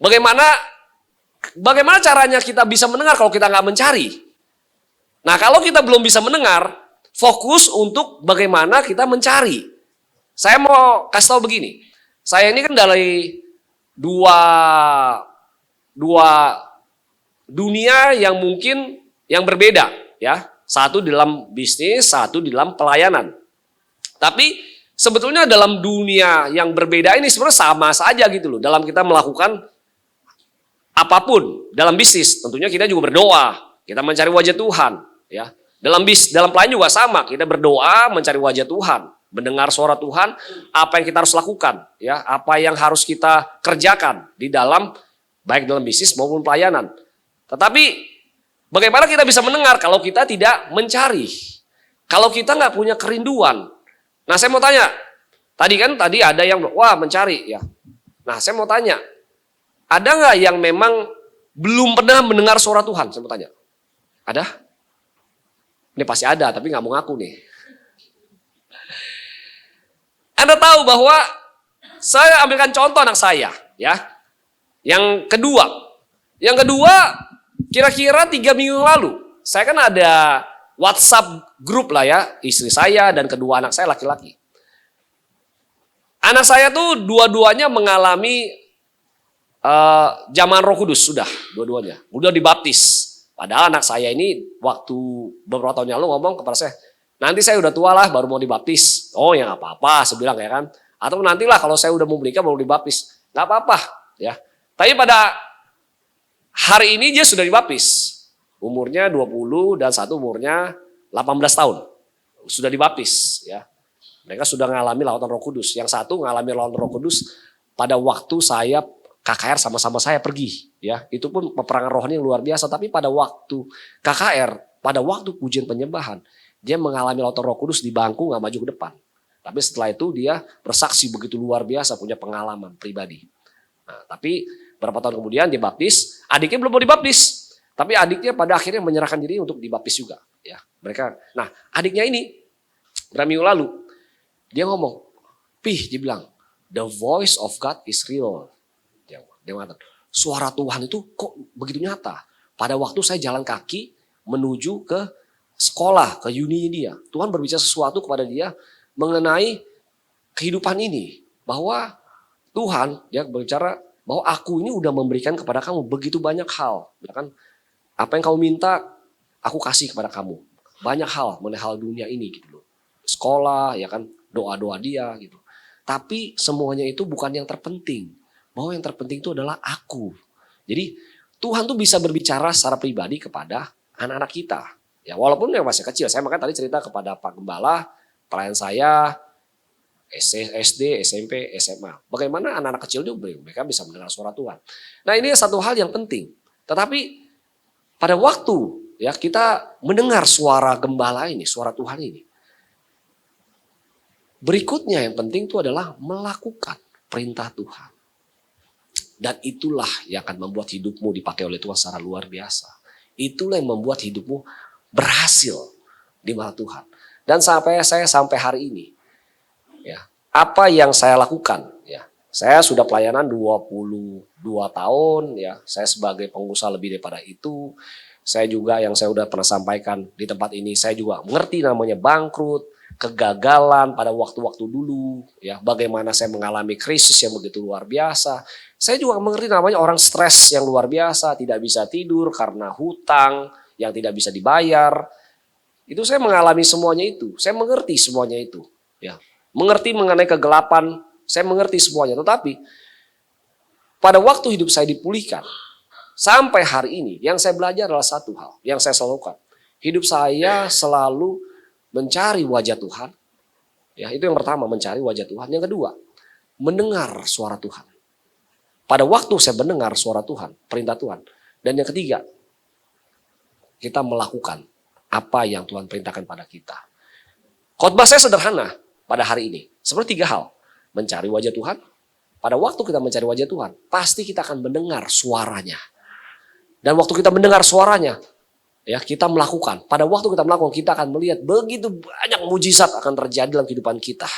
Bagaimana caranya kita bisa mendengar kalau kita nggak mencari? Nah, kalau kita belum bisa mendengar, fokus untuk bagaimana kita mencari. Saya mau kasih tahu begini. Saya ini kan dari dua dunia yang mungkin yang berbeda, ya. Satu di dalam bisnis, satu di dalam pelayanan. Tapi sebetulnya dalam dunia yang berbeda ini sebenarnya sama saja gitu loh. Dalam kita melakukan apapun dalam bisnis, tentunya kita juga berdoa, kita mencari wajah Tuhan, ya. Dalam pelayanan juga sama, kita berdoa, mencari wajah Tuhan, mendengar suara Tuhan, apa yang kita harus lakukan, ya, apa yang harus kita kerjakan di dalam baik dalam bisnis maupun pelayanan. Tetapi bagaimana kita bisa mendengar kalau kita tidak mencari? Kalau kita nggak punya kerinduan. Nah, saya mau tanya, tadi ada yang wah mencari ya. Nah, saya mau tanya, ada nggak yang memang belum pernah mendengar suara Tuhan? Saya mau tanya, ada? Ini pasti ada, tapi nggak mau ngaku nih. Anda tahu bahwa saya ambilkan contoh anak saya, ya. Yang kedua, kira-kira 3 minggu lalu, saya kan ada WhatsApp grup lah ya, istri saya dan kedua anak saya laki-laki. Anak saya tuh dua-duanya mengalami zaman Roh Kudus sudah, dua-duanya. Udah dibaptis. Padahal anak saya ini waktu beberapa tahun yang lalu ngomong kepada saya, nanti saya udah tua lah baru mau dibaptis. Oh ya nggak apa-apa, saya bilang ya kan. Atau nantilah kalau saya udah mau menikah baru dibaptis. Nggak apa-apa ya. Tapi pada hari ini dia sudah dibaptis. Umurnya 20 dan satu umurnya 18 tahun sudah dibaptis ya. Mereka sudah mengalami lautan Roh Kudus. Yang satu mengalami lautan Roh Kudus pada waktu saya KKR sama-sama saya pergi ya. Itu pun peperangan rohani yang luar biasa, tapi pada waktu KKR, pada waktu pujian penyembahan, dia mengalami lautan Roh Kudus di bangku, nggak maju ke depan. Tapi setelah itu dia bersaksi begitu luar biasa, punya pengalaman pribadi. Nah, tapi berapa tahun kemudian dia baptis, adiknya belum mau dibaptis. Tapi adiknya pada akhirnya menyerahkan diri untuk dibaptis juga. Ya, mereka. Nah, adiknya ini beberapa minggu lalu dia ngomong, dia bilang, the voice of God is real. Dia mengatakan, suara Tuhan itu kok begitu nyata. Pada waktu saya jalan kaki menuju ke sekolah, ke uni dia, Tuhan berbicara sesuatu kepada dia mengenai kehidupan ini, bahwa Tuhan dia berbicara bahwa aku ini udah memberikan kepada kamu begitu banyak hal, ya kan? Apa yang kamu minta, aku kasih kepada kamu. Banyak hal mengenai hal dunia ini gitu loh. Sekolah, ya kan, doa-doa dia gitu. Tapi semuanya itu bukan yang terpenting. Bahwa yang terpenting itu adalah aku. Jadi Tuhan tuh bisa berbicara secara pribadi kepada anak-anak kita. Ya walaupun yang masih kecil. Saya makanya tadi cerita kepada Pak Gembala, pelayan saya, SD, SMP, SMA. Bagaimana anak-anak kecil juga mereka bisa mendengar suara Tuhan. Nah ini satu hal yang penting. Tetapi pada waktu ya kita mendengar suara gembala ini, suara Tuhan ini. Berikutnya yang penting itu adalah melakukan perintah Tuhan. Dan itulah yang akan membuat hidupmu dipakai oleh Tuhan secara luar biasa. Itulah yang membuat hidupmu berhasil di mata Tuhan. Dan sampai hari ini, ya apa yang saya lakukan, ya saya sudah pelayanan 22 tahun, ya saya sebagai pengusaha lebih daripada itu. Saya juga yang saya udah pernah sampaikan di tempat ini, saya juga mengerti namanya bangkrut, kegagalan pada waktu-waktu dulu, ya bagaimana saya mengalami krisis yang begitu luar biasa. Saya juga mengerti namanya orang stres yang luar biasa, tidak bisa tidur karena hutang yang tidak bisa dibayar. Itu saya mengalami semuanya itu, saya mengerti semuanya itu, ya mengerti mengenai kegelapan, saya mengerti semuanya. Tetapi pada waktu hidup saya dipulihkan sampai hari ini, yang saya belajar adalah satu hal yang saya selalu lakukan. Hidup saya selalu mencari wajah Tuhan. Ya, itu yang pertama, mencari wajah Tuhan. Yang kedua, mendengar suara Tuhan. Pada waktu saya mendengar suara Tuhan, perintah Tuhan. Dan yang ketiga, kita melakukan apa yang Tuhan perintahkan pada kita. Khotbah saya sederhana pada hari ini. Seperti 3 hal. Mencari wajah Tuhan. Pada waktu kita mencari wajah Tuhan, pasti kita akan mendengar suaranya. Dan waktu kita mendengar suaranya, ya kita melakukan. Pada waktu kita melakukan, kita akan melihat begitu banyak mujizat akan terjadi dalam kehidupan kita.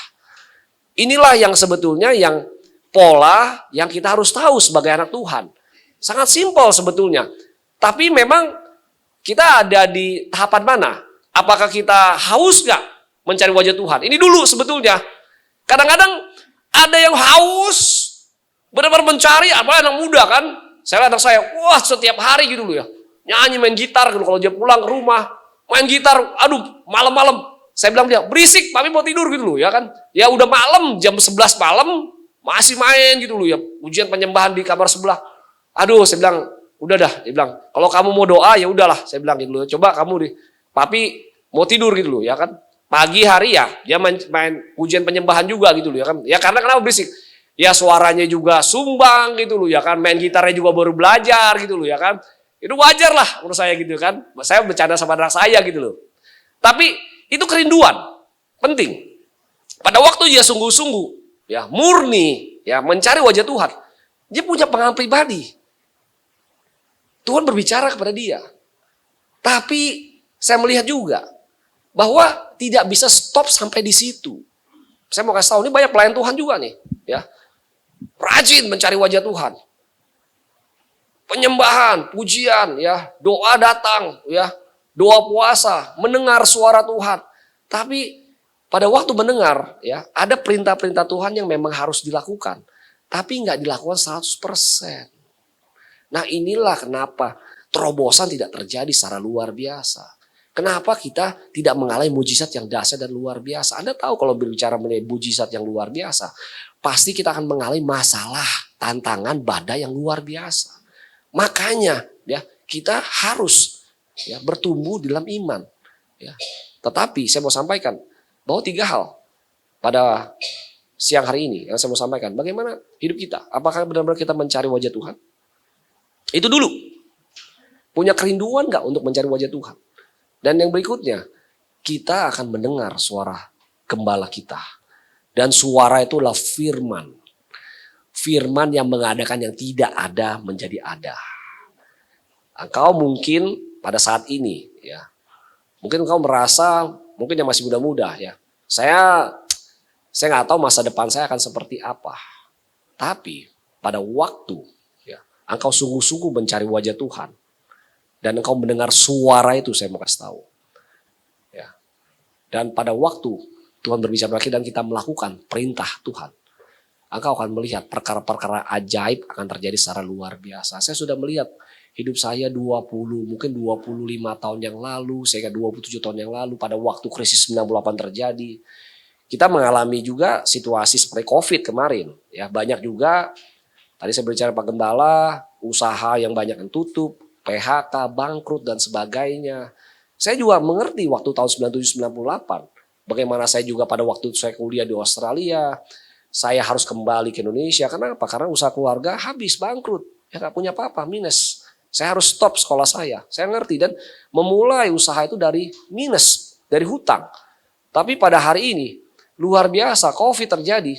Inilah yang sebetulnya yang pola yang kita harus tahu sebagai anak Tuhan. Sangat simpel sebetulnya. Tapi memang kita ada di tahapan mana? Apakah kita haus gak mencari wajah Tuhan? Ini dulu sebetulnya. Kadang-kadang ada yang haus, benar-benar mencari, apa anak muda kan? Saya anak saya, wah setiap hari gitu loh ya. Nyanyi, main gitar gitu. Kalau dia pulang ke rumah, main gitar, aduh malam-malam. Saya bilang dia, berisik, tapi mau tidur gitu loh ya kan. Ya udah malam, jam 11 malam, masih main gitu loh ya. Ujian penyembahan di kamar sebelah. Aduh, saya bilang, udah dah. Dia bilang, kalau kamu mau doa ya udahlah. Saya bilang gitu loh, coba kamu papi mau tidur gitu loh ya kan. Pagi hari ya, dia main ujian penyembahan juga gitu loh ya kan. Ya karena kenapa berisik? Ya suaranya juga sumbang gitu loh ya kan. Main gitarnya juga baru belajar gitu loh ya kan. Itu wajar lah menurut saya gitu kan. Saya bercanda sama anak saya gitu loh. Tapi itu kerinduan, penting. Pada waktu dia sungguh-sungguh, ya murni, ya mencari wajah Tuhan, dia punya pengalaman pribadi. Tuhan berbicara kepada dia. Tapi saya melihat juga bahwa tidak bisa stop sampai di situ. Saya mau kasih tahu, ini banyak pelayan Tuhan juga nih, ya. Rajin mencari wajah Tuhan. Penyembahan, pujian, ya, doa datang, ya, doa puasa, mendengar suara Tuhan. Tapi pada waktu mendengar, ya, ada perintah-perintah Tuhan yang memang harus dilakukan, tapi nggak dilakukan 100%. Nah inilah kenapa terobosan tidak terjadi secara luar biasa. Kenapa kita tidak mengalami mujizat yang dahsyat dan luar biasa? Anda tahu kalau berbicara mengenai mujizat yang luar biasa, pasti kita akan mengalami masalah, tantangan, badai yang luar biasa. Makanya ya kita harus ya bertumbuh dalam iman. Ya. Tetapi saya mau sampaikan bahwa 3 hal pada siang hari ini yang saya mau sampaikan. Bagaimana hidup kita? Apakah benar-benar kita mencari wajah Tuhan? Itu dulu. Punya kerinduan gak untuk mencari wajah Tuhan? Dan yang berikutnya, kita akan mendengar suara gembala kita. Dan suara itulah firman. Firman yang mengadakan yang tidak ada menjadi ada. Engkau mungkin pada saat ini, ya, mungkin engkau merasa, mungkin yang masih muda-muda, ya, saya nggak tahu masa depan saya akan seperti apa. Tapi pada waktu, ya, engkau sungguh-sungguh mencari wajah Tuhan dan engkau mendengar suara itu, saya mau kasih tahu. Ya. Dan pada waktu Tuhan berbicara lagi dan kita melakukan perintah Tuhan, engkau akan melihat perkara-perkara ajaib akan terjadi secara luar biasa. Saya sudah melihat hidup saya mungkin 25 tahun yang lalu, sehingga 27 tahun yang lalu pada waktu krisis 98 terjadi. Kita mengalami juga situasi seperti COVID kemarin. Ya, banyak juga, tadi saya berbicara Pak Gembala, usaha yang banyak yang tutup, PHK, bangkrut dan sebagainya. Saya juga mengerti waktu tahun 97-98. Bagaimana saya juga pada waktu saya kuliah di Australia, saya harus kembali ke Indonesia. Kenapa? Karena usaha keluarga habis, bangkrut. Ya gak punya apa-apa, minus. Saya harus stop sekolah saya. Saya ngerti dan memulai usaha itu dari minus, dari hutang. Tapi pada hari ini, luar biasa, COVID terjadi.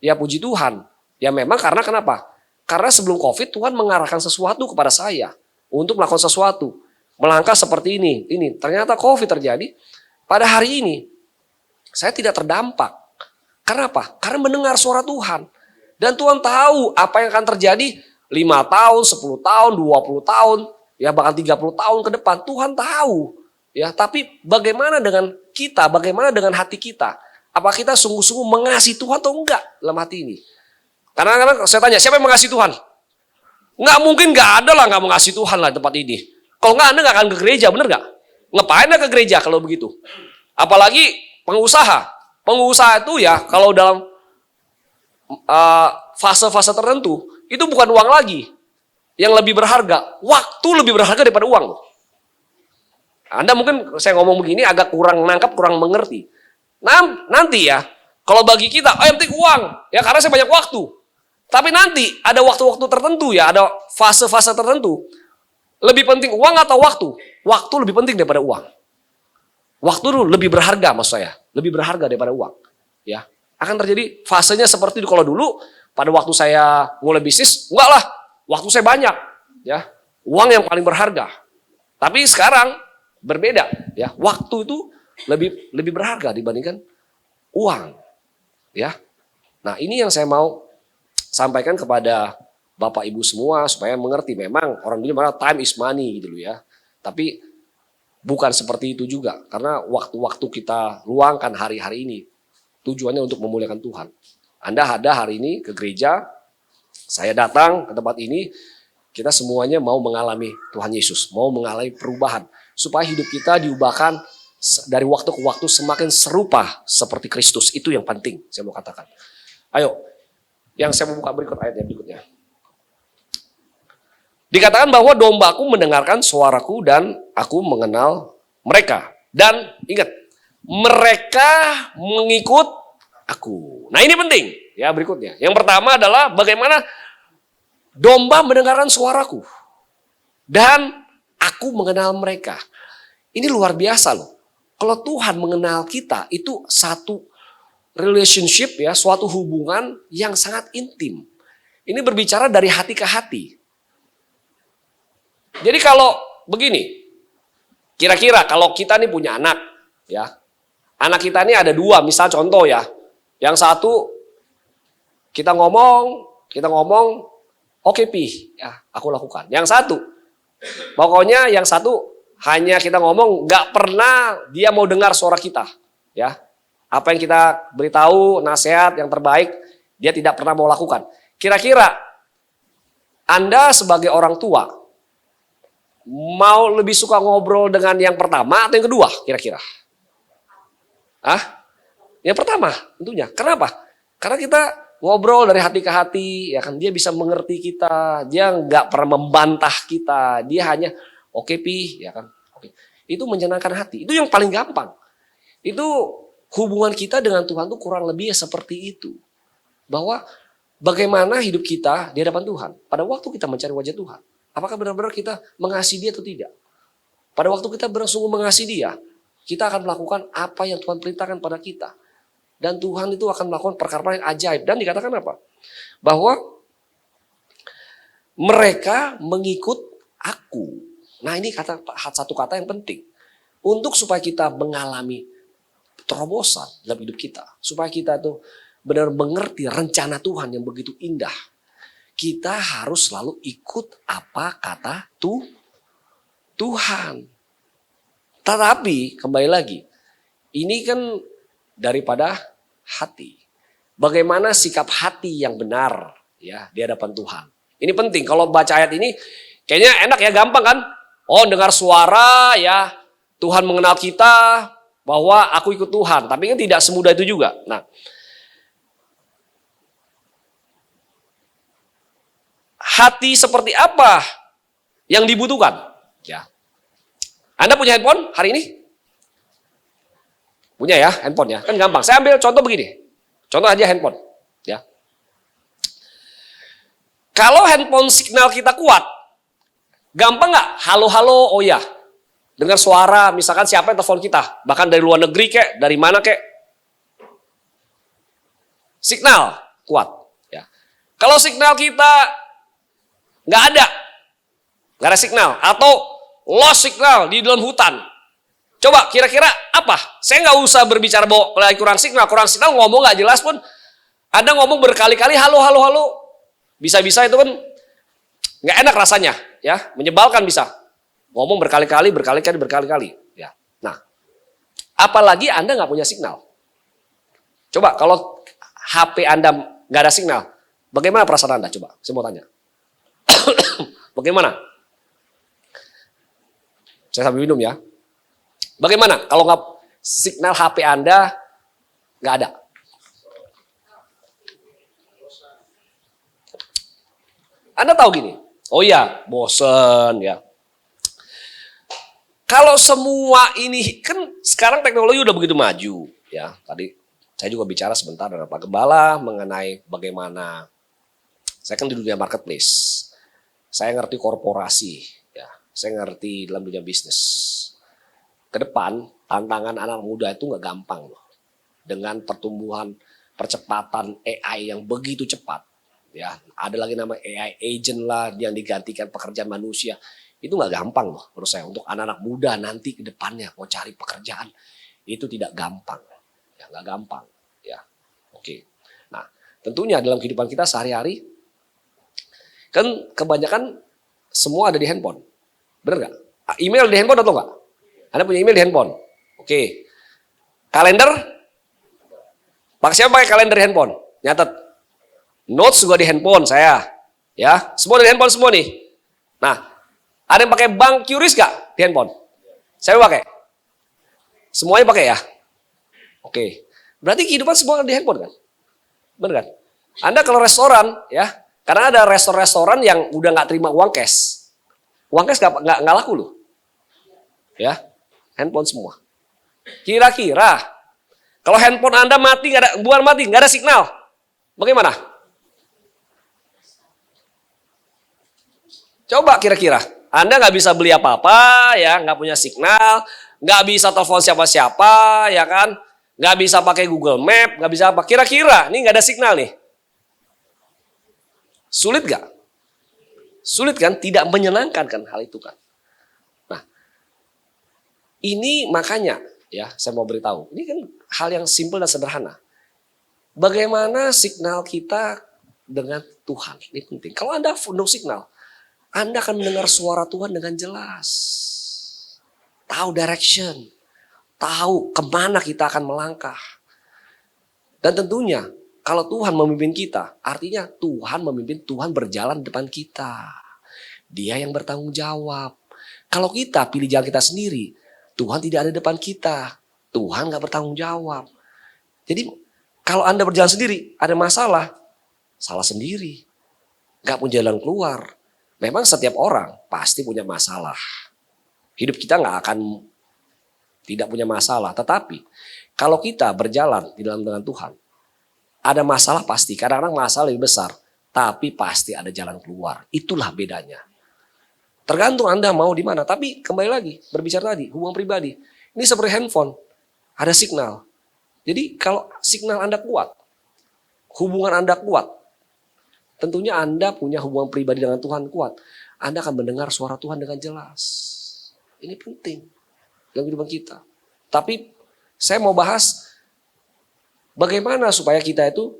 Ya puji Tuhan. Ya memang karena kenapa? Karena sebelum COVID Tuhan mengarahkan sesuatu kepada saya. Untuk melakukan sesuatu. Melangkah seperti ini. Ternyata COVID terjadi. Pada hari ini, saya tidak terdampak. Karena apa? Karena mendengar suara Tuhan. Dan Tuhan tahu apa yang akan terjadi 5 tahun, 10 tahun, 20 tahun, ya bahkan 30 tahun ke depan. Tuhan tahu. Ya, tapi bagaimana dengan kita? Bagaimana dengan hati kita? Apa kita sungguh-sungguh mengasihi Tuhan atau enggak dalam hati ini? Karena saya tanya, siapa yang mengasihi Tuhan? Nggak mungkin, nggak ada lah nggak mengasihi Tuhan lah di tempat ini. Kalau nggak, Anda nggak akan ke gereja, bener nggak? Ngapain Anda ke gereja kalau begitu? Apalagi pengusaha. Pengusaha itu ya kalau dalam fase-fase tertentu, itu bukan uang lagi. Yang lebih berharga, waktu lebih berharga daripada uang. Anda mungkin saya ngomong begini agak kurang nangkap, kurang mengerti. Nanti ya, kalau bagi kita, yang penting uang. Ya karena saya banyak waktu. Tapi nanti ada waktu-waktu tertentu ya, ada fase-fase tertentu. Lebih penting uang atau waktu? Waktu lebih penting daripada uang. Waktu itu lebih berharga maksud saya. Lebih berharga daripada uang. Ya, akan terjadi fasenya seperti itu. Kalau dulu pada waktu saya mulai bisnis, enggak lah, waktu saya banyak. Ya, uang yang paling berharga. Tapi sekarang berbeda. Ya, waktu itu lebih berharga dibandingkan uang. Ya, nah ini yang saya mau sampaikan kepada Bapak Ibu semua supaya mengerti memang orang dulu mana time is money gitu loh ya. Tapi bukan seperti itu juga karena waktu-waktu kita luangkan hari-hari ini tujuannya untuk memuliakan Tuhan. Anda ada hari ini ke gereja, saya datang ke tempat ini, kita semuanya mau mengalami Tuhan Yesus, mau mengalami perubahan supaya hidup kita diubahkan dari waktu ke waktu semakin serupa seperti Kristus. Itu yang penting saya mau katakan. Ayo, yang saya mau buka berikut ayat yang berikutnya. Dikatakan bahwa dombaku mendengarkan suaraku dan aku mengenal mereka. Dan ingat, mereka mengikut aku. Nah ini penting ya berikutnya. Yang pertama adalah bagaimana domba mendengarkan suaraku. Dan aku mengenal mereka. Ini luar biasa loh. Kalau Tuhan mengenal kita itu satu relationship ya, suatu hubungan yang sangat intim. Ini berbicara dari hati ke hati. Jadi kalau begini, kira-kira kalau kita nih punya anak, ya, anak kita nih ada 2, misal contoh ya, yang satu kita ngomong, oke Pi, ya aku lakukan. Yang satu, pokoknya yang satu hanya kita ngomong, nggak pernah dia mau dengar suara kita, ya. Apa yang kita beritahu, nasihat yang terbaik, dia tidak pernah mau lakukan. Kira-kira Anda sebagai orang tua mau lebih suka ngobrol dengan yang pertama atau yang kedua kira-kira? Yang pertama tentunya. Kenapa? Karena kita ngobrol dari hati ke hati, ya kan dia bisa mengerti kita, dia nggak pernah membantah kita, dia hanya oke Pi, ya kan. Oke. Itu menyenangkan hati. Itu yang paling gampang. Itu hubungan kita dengan Tuhan tuh kurang lebih seperti itu. Bahwa bagaimana hidup kita di hadapan Tuhan. Pada waktu kita mencari wajah Tuhan. Apakah benar-benar kita mengasihi dia atau tidak? Pada waktu kita bersungguh mengasihi dia, kita akan melakukan apa yang Tuhan perintahkan pada kita. Dan Tuhan itu akan melakukan perkara yang ajaib. Dan dikatakan apa? Bahwa mereka mengikut aku. Nah ini satu kata yang penting. Untuk supaya kita mengalami terobosan dalam hidup kita. Supaya kita tuh benar mengerti rencana Tuhan yang begitu indah. Kita harus selalu ikut apa kata Tuhan. Tetapi kembali lagi, ini kan daripada hati. Bagaimana sikap hati yang benar ya di hadapan Tuhan. Ini penting. Kalau baca ayat ini kayaknya enak ya, gampang kan? Oh, dengar suara ya, Tuhan mengenal kita bahwa aku ikut Tuhan. Tapi kan tidak semudah itu juga. Nah, hati seperti apa yang dibutuhkan? Ya. Anda punya handphone hari ini? Punya ya handphone ya, kan gampang. Saya ambil contoh begini. Contoh aja handphone. Ya. Kalau handphone signal kita kuat, gampang nggak? Halo-halo, oh ya. Dengar suara, misalkan siapa yang telepon kita. Bahkan dari luar negeri kek, dari mana kek. Signal kuat. Ya. Kalau signal kita nggak ada signal. Atau lost signal di dalam hutan. Coba kira-kira apa? Saya nggak usah berbicara bahwa kurang signal ngomong nggak jelas pun. Ada ngomong berkali-kali halo. Bisa-bisa itu kan nggak enak rasanya, ya, menyebalkan bisa. Ngomong berkali-kali, ya. Nah, apalagi Anda nggak punya signal. Coba kalau HP Anda nggak ada signal, bagaimana perasaan Anda? Coba, saya mau tanya. Bagaimana? Saya sambil minum ya. Bagaimana kalau nggak signal HP Anda nggak ada? Anda tahu gini, oh ya, bosen ya. Kalau semua ini, kan sekarang teknologi udah begitu maju. Ya, tadi saya juga bicara sebentar dengan Pak Gembala mengenai bagaimana, saya kan di dunia marketplace. Saya ngerti korporasi, ya, saya ngerti dalam dunia bisnis. Ke depan, tantangan anak muda itu nggak gampang loh. Dengan pertumbuhan, percepatan AI yang begitu cepat. Ya, ada lagi nama AI agent lah yang digantikan pekerjaan manusia. Itu nggak gampang loh menurut saya. Untuk anak-anak muda nanti ke depannya mau cari pekerjaan. Itu tidak gampang. Ya, nggak gampang. Ya, oke. Nah, tentunya dalam kehidupan kita sehari-hari, kan kebanyakan semua ada di handphone. Bener nggak? Email di handphone atau nggak? Anda punya email di handphone? Oke. Kalender? Siapa pakai kalender di handphone? Nyatet. Notes juga di handphone saya. Ya, semua di handphone semua nih. Nah, ada yang pakai bank QRIS gak di handphone? Saya pakai. Semuanya pakai ya? Oke. Berarti kehidupan semua di handphone kan? Bener kan? Anda kalau restoran ya, karena ada restoran yang udah nggak terima uang cash. Uang cash nggak laku loh. Ya, handphone semua. Kira-kira kalau handphone Anda mati nggak ada signal, bagaimana? Coba kira-kira, Anda nggak bisa beli apa-apa, ya, nggak punya signal, nggak bisa telepon siapa-siapa, ya kan? Nggak bisa pakai Google Map, nggak bisa apa. Kira-kira, ini nggak ada signal nih. Sulit nggak? Sulit kan? Tidak menyenangkan kan hal itu kan? Nah, ini makanya, ya, saya mau beritahu. Ini kan hal yang simpel dan sederhana. Bagaimana signal kita dengan Tuhan? Ini penting. Kalau Anda no signal, Anda akan mendengar suara Tuhan dengan jelas. Tahu direction. Tahu kemana kita akan melangkah. Dan tentunya kalau Tuhan memimpin kita, artinya Tuhan memimpin, Tuhan berjalan di depan kita. Dia yang bertanggung jawab. Kalau kita pilih jalan kita sendiri, Tuhan tidak ada di depan kita. Tuhan gak bertanggung jawab. Jadi kalau Anda berjalan sendiri, ada masalah, salah sendiri. Gak punya jalan keluar. Memang setiap orang pasti punya masalah. Hidup kita tidak punya masalah. Tetapi kalau kita berjalan di dalam dengan Tuhan, ada masalah pasti. Kadang-kadang masalah lebih besar, tapi pasti ada jalan keluar. Itulah bedanya. Tergantung Anda mau di mana. Tapi kembali lagi, berbicara tadi, hubungan pribadi. Ini seperti handphone, ada signal. Jadi kalau signal Anda kuat, hubungan Anda kuat, tentunya Anda punya hubungan pribadi dengan Tuhan kuat. Anda akan mendengar suara Tuhan dengan jelas. Ini penting dalam kehidupan kita. Tapi saya mau bahas bagaimana supaya kita itu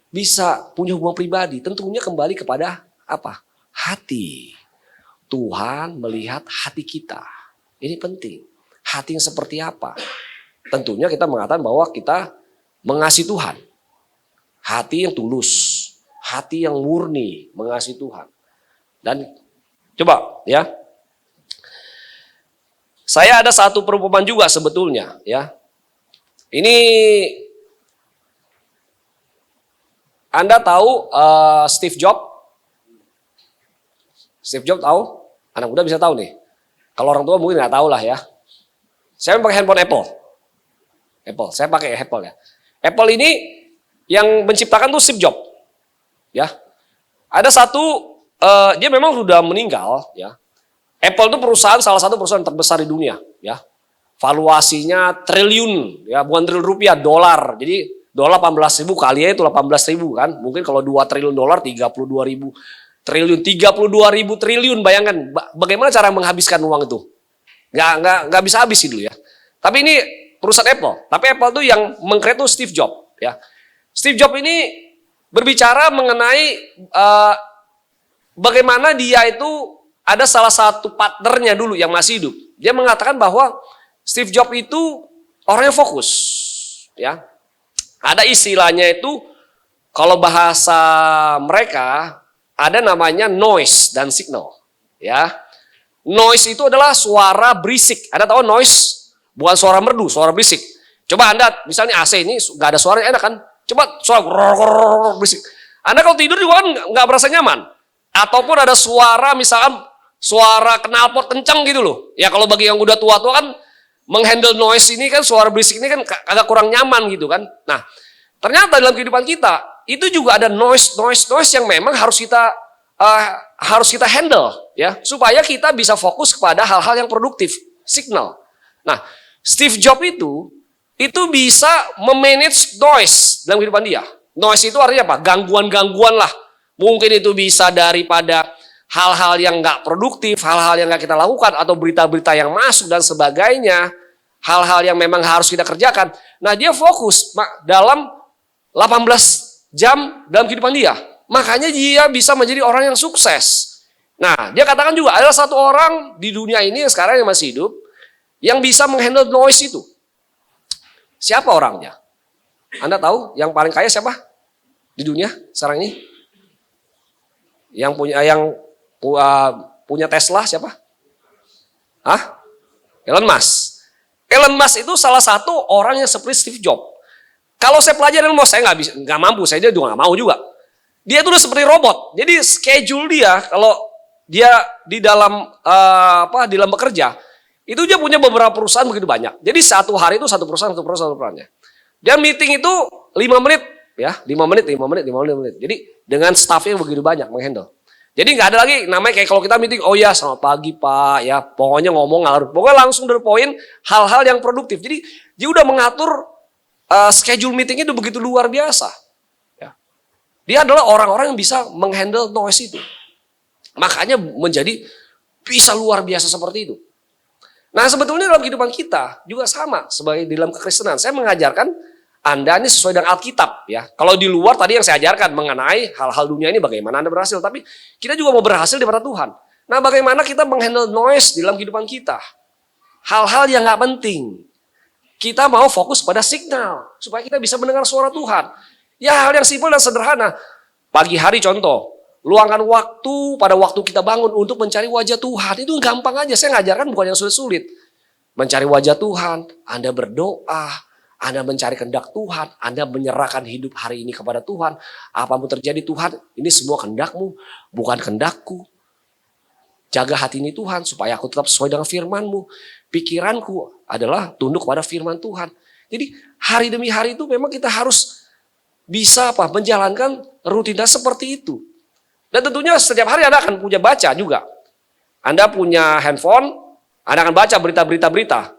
bisa punya hubungan pribadi. Tentunya kembali kepada apa? Hati. Tuhan melihat hati kita. Ini penting. Hati yang seperti apa? Tentunya kita mengatakan bahwa kita mengasihi Tuhan. Hati yang tulus. Hati yang murni mengasihi Tuhan. Dan coba ya. Saya ada satu perumpamaan juga sebetulnya ya. Ini Anda tahu Steve Jobs? Steve Jobs tahu? Anak muda bisa tahu nih. Kalau orang tua mungkin nggak tahu lah ya. Saya pakai handphone Apple. Saya pakai Apple ya. Apple ini yang menciptakan tuh Steve Jobs. Ya. Ada satu, dia memang sudah meninggal ya. Apple itu perusahaan, salah satu perusahaan terbesar di dunia ya. Valuasinya triliun ya, bukan triliun rupiah, dolar. Jadi dolar 18.000 kali itu 18.000 kan. Mungkin kalau 2 triliun dolar 32.000 triliun, 32.000 triliun, bayangkan bagaimana cara menghabiskan uang itu. Nggak bisa habis dulu ya. Tapi ini perusahaan Apple. Tapi Apple itu yang meng-create itu Steve Jobs ya. Steve Jobs ini berbicara mengenai bagaimana dia itu ada salah satu partnernya dulu yang masih hidup. Dia mengatakan bahwa Steve Jobs itu orang yang fokus ya. Ada istilahnya itu kalau bahasa mereka ada namanya noise dan signal ya. Noise itu adalah suara berisik. Anda tahu noise bukan suara merdu, suara berisik. Coba Anda misalnya AC ini nggak ada suaranya enak kan? Coba suara berisik. Anda kalau tidur juga kan nggak merasa nyaman. Ataupun ada suara misalkan suara knalpot kencang gitu loh. Ya kalau bagi yang udah tua-tua kan menghandle noise ini kan, suara berisik ini kan agak kurang nyaman gitu kan. Nah, ternyata dalam kehidupan kita itu juga ada noise yang memang harus kita handle ya, supaya kita bisa fokus kepada hal-hal yang produktif, signal. Nah, Steve Jobs itu bisa memanage noise dalam kehidupan dia. Noise itu artinya apa? Gangguan-gangguan lah. Mungkin itu bisa daripada hal-hal yang nggak produktif, hal-hal yang nggak kita lakukan, atau berita-berita yang masuk dan sebagainya, hal-hal yang memang harus kita kerjakan. Nah, dia fokus dalam 18 jam dalam kehidupan dia. Makanya dia bisa menjadi orang yang sukses. Nah, dia katakan juga ada satu orang di dunia ini yang sekarang yang masih hidup yang bisa menghandle noise itu. Siapa orangnya? Anda tahu yang paling kaya siapa di dunia sekarang ini? Yang punya Tesla siapa? Hah? Elon Musk. Elon Musk itu salah satu orang yang seperti Steve Jobs. Kalau saya pelajari Elon Musk, saya nggak mampu, saya juga nggak mau juga. Dia itu udah seperti robot. Jadi schedule dia kalau dia di dalam di dalam bekerja, itu dia punya beberapa perusahaan begitu banyak. Jadi satu hari itu satu perusahaannya. Dia meeting itu 5 menit ya, 5 menit. Jadi dengan staffnya begitu banyak menghandle. Jadi nggak ada lagi namanya kayak kalau kita meeting, oh ya selamat pagi Pak, ya pokoknya ngomong ngalur. Pokoknya langsung dari poin hal-hal yang produktif. Jadi dia udah mengatur schedule meetingnya itu begitu luar biasa. Ya. Dia adalah orang-orang yang bisa menghandle noise itu. Makanya menjadi bisa luar biasa seperti itu. Nah sebetulnya dalam kehidupan kita juga sama sebagai di dalam kekristenan. Saya mengajarkan Anda ini sesuai dengan Alkitab ya. Kalau di luar tadi yang saya ajarkan mengenai hal-hal dunia ini bagaimana Anda berhasil. Tapi kita juga mau berhasil di mata Tuhan. Nah bagaimana kita menghandle noise di dalam kehidupan kita. Hal-hal yang gak penting. Kita mau fokus pada signal supaya kita bisa mendengar suara Tuhan. Ya hal yang simpel dan sederhana. Pagi hari contoh, luangkan waktu pada waktu kita bangun untuk mencari wajah Tuhan. Itu gampang aja, saya ngajarkan bukan yang sulit-sulit. Mencari wajah Tuhan, Anda berdoa, Anda mencari kehendak Tuhan, Anda menyerahkan hidup hari ini kepada Tuhan. Apapun terjadi Tuhan, ini semua kehendak-Mu, bukan kehendak-Ku. jaga hati ini Tuhan, supaya aku tetap sesuai dengan firman-Mu. Pikiranku adalah tunduk pada firman Tuhan. Jadi hari demi hari itu memang kita harus bisa menjalankan rutinitas seperti itu. Dan tentunya setiap hari Anda akan punya baca juga. Anda punya handphone, Anda akan baca berita-berita.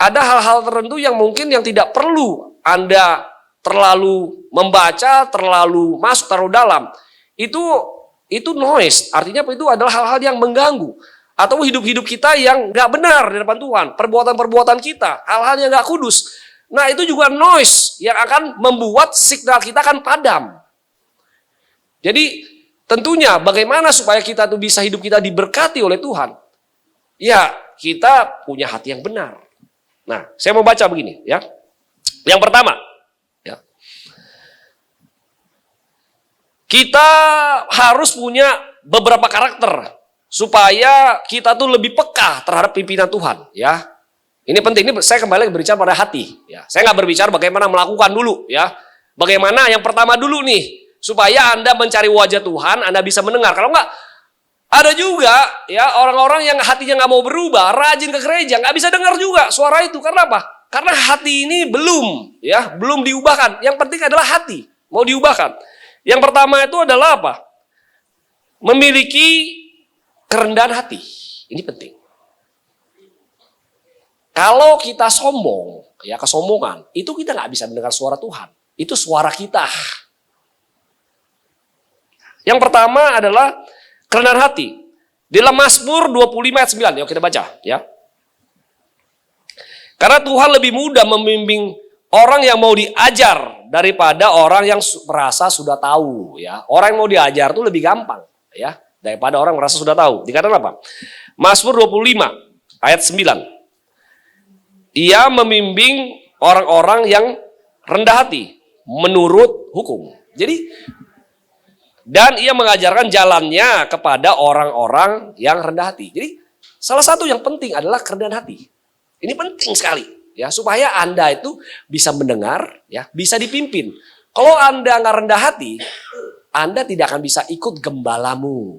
Ada hal-hal tertentu yang mungkin yang tidak perlu Anda terlalu membaca, terlalu masuk, terlalu dalam. Itu noise, artinya itu adalah hal-hal yang mengganggu. Atau hidup-hidup kita yang gak benar di depan Tuhan. Perbuatan-perbuatan kita, hal-hal yang gak kudus. Nah itu juga noise yang akan membuat signal kita akan padam. Jadi tentunya bagaimana supaya kita tuh bisa hidup kita diberkati oleh Tuhan. Ya kita punya hati yang benar. Nah saya mau baca begini ya. Yang pertama. Ya, kita harus punya beberapa karakter supaya kita tuh lebih peka terhadap pimpinan Tuhan. Ya. Ini penting, ini saya kembali berbicara pada hati. Ya, saya nggak berbicara bagaimana melakukan dulu. Ya, bagaimana yang pertama dulu nih, supaya Anda mencari wajah Tuhan, Anda bisa mendengar. Kalau nggak, ada juga ya orang-orang yang hatinya nggak mau berubah, rajin ke gereja, nggak bisa dengar juga suara itu. Karena apa? Karena hati ini belum diubahkan. Yang penting adalah hati mau diubahkan. Yang pertama itu adalah apa? Memiliki kerendahan hati. Ini penting. Kalau kita sombong, ya kesombongan, itu kita nggak bisa mendengar suara Tuhan. Itu suara kita. Yang pertama adalah kerendahan hati. Di dalam Mazmur 25 ayat 9, yuk kita baca. Ya. Karena Tuhan lebih mudah membimbing orang yang mau diajar daripada orang yang merasa sudah tahu. Ya. Orang yang mau diajar itu lebih gampang, ya, daripada orang merasa sudah tahu. Dikatakan apa? Mazmur 25 ayat 9. Ia membimbing orang-orang yang rendah hati menurut hukum. Jadi, dan ia mengajarkan jalannya kepada orang-orang yang rendah hati. Jadi, salah satu yang penting adalah kerendahan hati. Ini penting sekali, ya, supaya Anda itu bisa mendengar, ya, bisa dipimpin. Kalau Anda nggak rendah hati, Anda tidak akan bisa ikut gembalamu.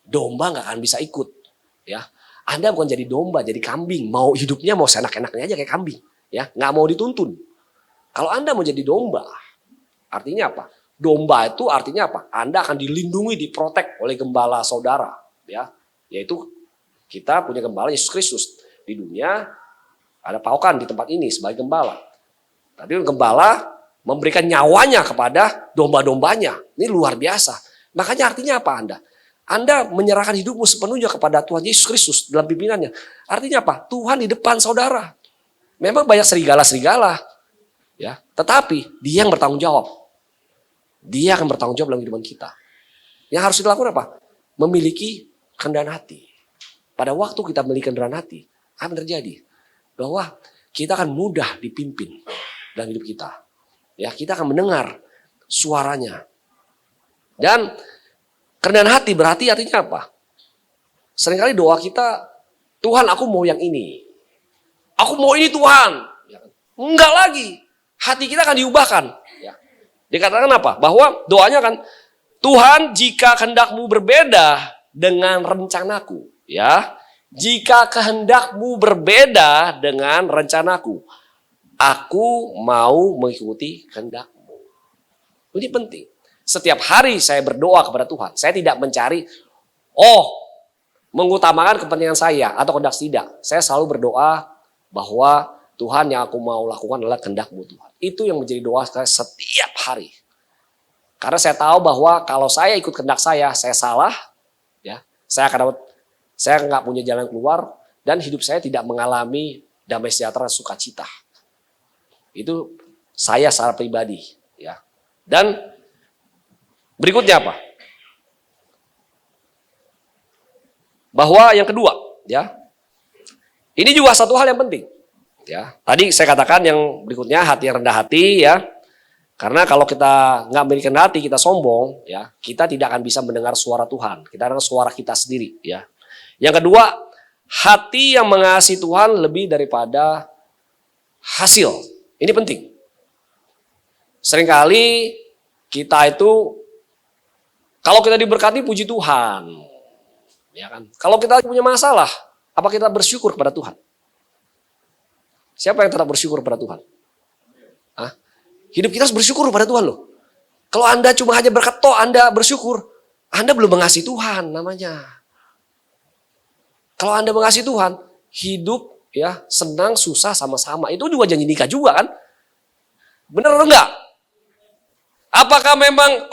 Domba nggak akan bisa ikut, ya. Anda bukan jadi domba, jadi kambing. Mau hidupnya mau seenak-enaknya aja kayak kambing. Ya, nggak mau dituntun. Kalau Anda mau jadi domba, artinya apa? Domba itu artinya apa? Anda akan dilindungi, diprotek oleh gembala saudara. Ya, yaitu kita punya gembala Yesus Kristus. Di dunia ada paukan di tempat ini sebagai gembala. Tapi gembala memberikan nyawanya kepada domba-dombanya. Ini luar biasa. Makanya artinya apa Anda? Anda menyerahkan hidupmu sepenuhnya kepada Tuhan Yesus Kristus dalam pimpinannya. Artinya apa? Tuhan di depan saudara. Memang banyak serigala-serigala. Ya, tetapi dia yang bertanggung jawab. Dia akan bertanggung jawab dalam kehidupan kita. Yang harus kita lakukan apa? Memiliki kerendahan hati. Pada waktu kita memiliki kerendahan hati, apa yang terjadi? Bahwa kita akan mudah dipimpin dalam hidup kita. Ya, kita akan mendengar suaranya. Dan kerendahan hati berarti artinya apa? Seringkali doa kita, Tuhan aku mau yang ini. Aku mau ini Tuhan. Enggak lagi. Hati kita akan diubahkan. Ya. Dikatakan apa? Bahwa doanya kan, Tuhan jika kehendakmu berbeda dengan rencanaku. Ya. Jika kehendakmu berbeda dengan rencanaku, aku mau mengikuti kehendakmu. Ini penting. Setiap hari saya berdoa kepada Tuhan. Saya tidak mencari, mengutamakan kepentingan saya atau kehendak tidak. Saya selalu berdoa bahwa Tuhan yang aku mau lakukan adalah kehendak-Mu Tuhan. Itu yang menjadi doa saya setiap hari. Karena saya tahu bahwa kalau saya ikut kehendak saya salah, ya, saya nggak punya jalan keluar dan hidup saya tidak mengalami damai sejahtera, sukacita. Itu saya secara pribadi, ya. Dan berikutnya apa? Bahwa yang kedua, ya. Ini juga satu hal yang penting. Ya, tadi saya katakan yang berikutnya hati yang rendah hati, ya. Karena kalau kita nggak memiliki hati, kita sombong, ya, kita tidak akan bisa mendengar suara Tuhan. Kita dengar suara kita sendiri, ya. Yang kedua, hati yang mengasihi Tuhan lebih daripada hasil. Ini penting. Seringkali kita itu kalau kita diberkati puji Tuhan. Ya kan? Kalau kita punya masalah, apa kita bersyukur kepada Tuhan? Siapa yang tetap bersyukur kepada Tuhan? Hah? Hidup kita harus bersyukur kepada Tuhan loh. Kalau Anda cuma hanya berkata Anda bersyukur, Anda belum mengasihi Tuhan namanya. Kalau Anda mengasihi Tuhan, hidup ya senang susah sama-sama. Itu juga janji nikah juga kan? Benar atau enggak? Apakah memang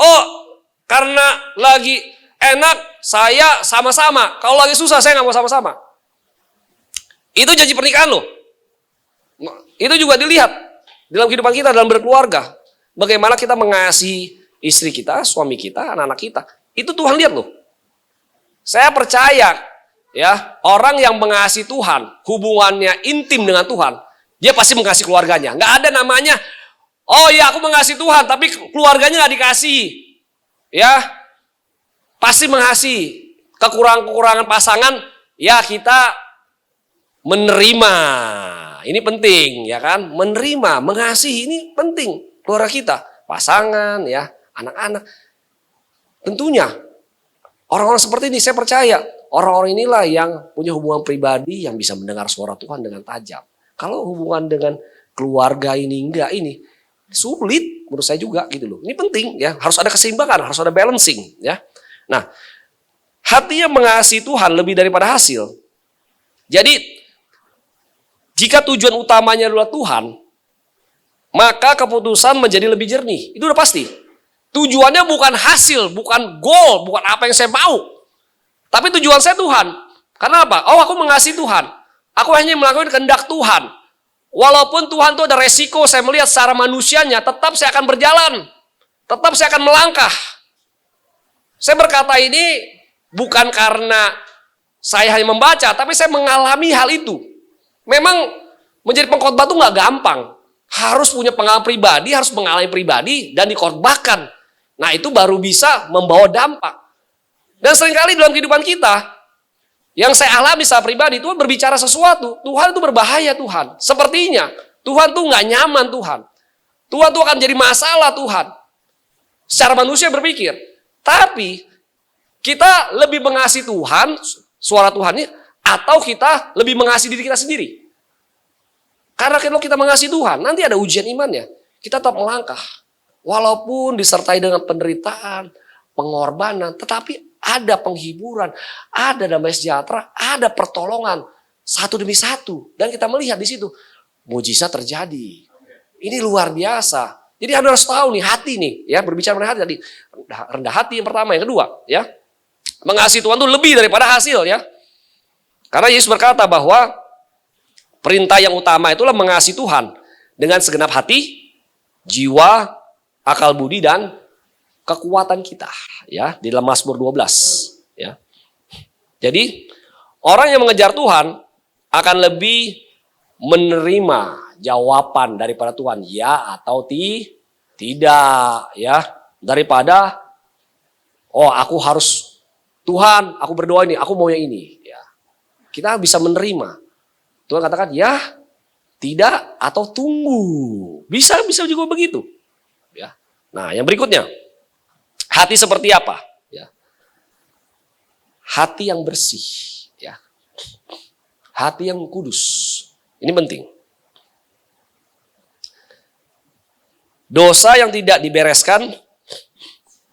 karena lagi enak saya sama-sama, kalau lagi susah saya nggak mau sama-sama? Itu janji pernikahan loh. Itu juga dilihat dalam kehidupan kita, dalam berkeluarga. Bagaimana kita mengasihi istri kita, suami kita, anak-anak kita. Itu Tuhan lihat loh. Saya percaya ya, orang yang mengasihi Tuhan, hubungannya intim dengan Tuhan, dia pasti mengasihi keluarganya. Nggak ada namanya, oh ya aku mengasihi Tuhan, tapi keluarganya nggak dikasihi. Ya, pasti mengasihi. Kekurangan-kekurangan pasangan, ya kita menerima. Ini penting ya kan, menerima, mengasihi ini penting. Keluarga kita, pasangan ya, anak-anak. Tentunya orang-orang seperti ini saya percaya orang-orang inilah yang punya hubungan pribadi yang bisa mendengar suara Tuhan dengan tajam. Kalau hubungan dengan keluarga ini enggak, ini sulit menurut saya juga gitu loh. Ini penting ya, harus ada keseimbangan, harus ada balancing ya. Nah, hati yang mengasihi Tuhan lebih daripada hasil. Jadi jika tujuan utamanya adalah Tuhan, maka keputusan menjadi lebih jernih. Itu udah pasti. Tujuannya bukan hasil, bukan goal, bukan apa yang saya mau. Tapi tujuan saya Tuhan. Karena apa? Oh, aku mengasihi Tuhan. Aku hanya melakukan kehendak Tuhan. Walaupun Tuhan itu ada resiko, saya melihat secara manusianya, tetap saya akan berjalan. Tetap saya akan melangkah. Saya berkata ini bukan karena saya hanya membaca, tapi saya mengalami hal itu. Memang menjadi pengkhotbah itu nggak gampang. Harus punya pengalaman pribadi, harus mengalami pribadi, dan dikhotbahkan. Nah itu baru bisa membawa dampak. Dan seringkali dalam kehidupan kita, yang saya alami secara pribadi, Tuhan berbicara sesuatu. Tuhan itu berbahaya Tuhan. Sepertinya, Tuhan tuh nggak nyaman Tuhan. Tuhan tuh akan jadi masalah Tuhan. Secara manusia berpikir. Tapi, kita lebih mengasihi Tuhan, suara Tuhan ini, atau kita lebih mengasihi diri kita sendiri. Karena kalau kita mengasihi Tuhan, nanti ada ujian imannya. Kita tetap melangkah. Walaupun disertai dengan penderitaan, pengorbanan, tetapi ada penghiburan, ada damai sejahtera, ada pertolongan. Satu demi satu. Dan kita melihat di situ, mujizat terjadi. Ini luar biasa. Jadi Anda harus tahu nih, hati nih. Ya, berbicara mengenai hati tadi. Rendah hati yang pertama, yang kedua. Ya, mengasihi Tuhan itu lebih daripada hasil ya. Karena Yesus berkata bahwa perintah yang utama itulah mengasihi Tuhan dengan segenap hati, jiwa, akal budi, dan kekuatan kita. Ya, di dalam Mazmur 12. Ya. Jadi, orang yang mengejar Tuhan akan lebih menerima jawaban daripada Tuhan. Ya atau tidak. Ya, daripada, oh aku harus, Tuhan aku berdoa ini, aku mau yang ini. Ya. Kita bisa menerima. Tuhan katakan ya, tidak, atau tunggu. Bisa juga begitu. Ya. Nah, yang berikutnya, hati seperti apa? Ya. Hati yang bersih. Ya. Hati yang kudus. Ini penting. Dosa yang tidak dibereskan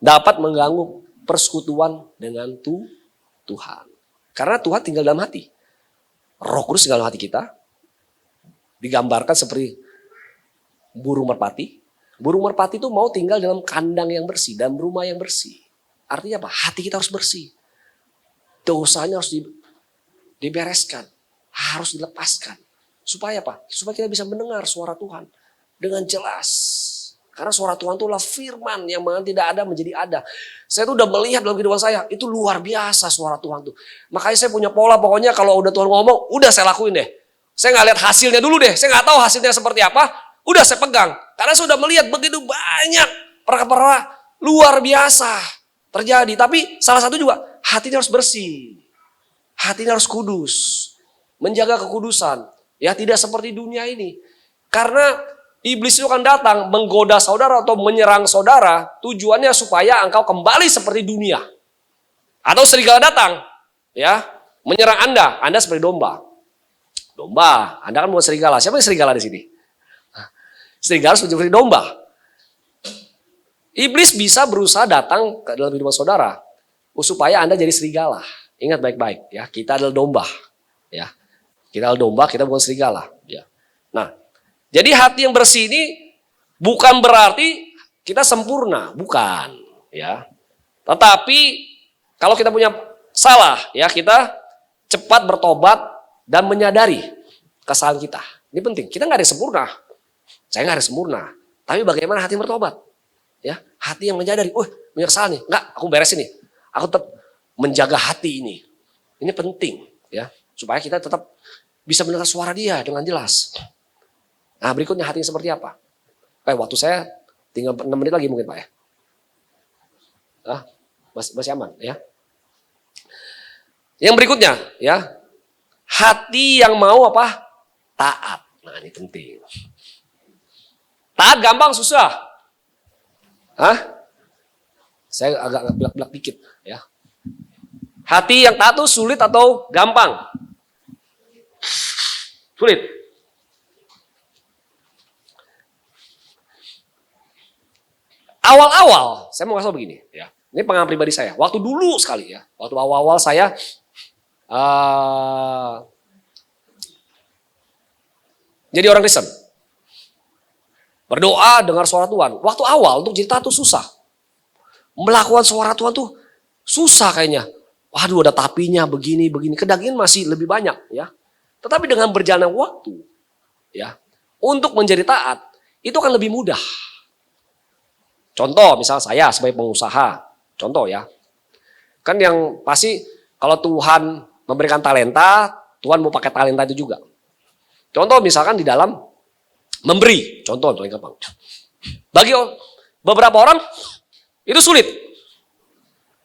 dapat mengganggu persekutuan dengan Tuhan. Karena Tuhan tinggal dalam hati. Roh Kudus tinggal dalam hati kita. Digambarkan seperti burung merpati. Burung merpati itu mau tinggal dalam kandang yang bersih, dalam rumah yang bersih. Artinya apa? Hati kita harus bersih. Dosanya harus dibereskan. Harus dilepaskan. Supaya apa? Supaya kita bisa mendengar suara Tuhan dengan jelas. Karena suara Tuhan itulah firman yang tidak ada menjadi ada. Saya tuh udah melihat dalam kehidupan saya, itu luar biasa suara Tuhan tuh. Makanya saya punya pola, pokoknya kalau udah Tuhan ngomong, udah saya lakuin deh. Saya nggak lihat hasilnya dulu deh, saya nggak tahu hasilnya seperti apa, udah saya pegang. Karena saya udah melihat begitu banyak perkara luar biasa terjadi. Tapi salah satu juga, hatinya harus bersih. Hatinya harus kudus. Menjaga kekudusan. Ya tidak seperti dunia ini. Karena iblis itu akan datang menggoda saudara atau menyerang saudara. Tujuannya supaya engkau kembali seperti dunia. Atau serigala datang. ya, menyerang Anda seperti domba. Domba, Anda kan bukan serigala. Siapa yang serigala di sini? Serigala seperti domba. Iblis bisa berusaha datang ke dalam hidup saudara supaya Anda jadi serigala. Ingat baik-baik ya, kita adalah domba. Ya. Kita adalah domba, kita bukan serigala, ya. Nah, jadi hati yang bersih ini bukan berarti kita sempurna, bukan, ya. Tetapi kalau kita punya salah, ya, kita cepat bertobat dan menyadari kesalahan kita. Ini penting. Kita nggak ada yang sempurna. Saya nggak ada yang sempurna. Tapi bagaimana hati yang bertobat? Ya, hati yang menyadari, menyesal nih. Nggak, aku beresin nih. Aku tetap menjaga hati ini. Ini penting, ya, supaya kita tetap bisa mendengar suara Dia dengan jelas. Nah, berikutnya hati yang seperti apa? Waktu saya tinggal 6 menit lagi mungkin Pak ya. Masih aman ya. Yang berikutnya ya, hati yang mau apa? Taat. Nah, ini penting. Taat gampang susah? Saya agak belak-belak dikit ya. Hati yang taat itu sulit atau gampang? Sulit. Awal-awal, saya mau kasih begini ya. Ini pengalaman pribadi saya. Waktu dulu sekali ya, waktu awal-awal saya jadi orang Kristen. Berdoa dengar suara Tuhan. Waktu awal untuk jadi taat itu susah. Melakukan suara Tuhan tuh susah kayaknya. Waduh, ada tapinya begini. Kedagingan masih lebih banyak ya. Tetapi dengan berjalannya waktu ya, untuk menjadi taat itu akan lebih mudah. Contoh misal saya sebagai pengusaha, contoh ya. Kan yang pasti kalau Tuhan memberikan talenta, Tuhan mau pakai talenta itu juga. Contoh misalkan di dalam memberi, contoh paling gampang. Bagi beberapa orang itu sulit.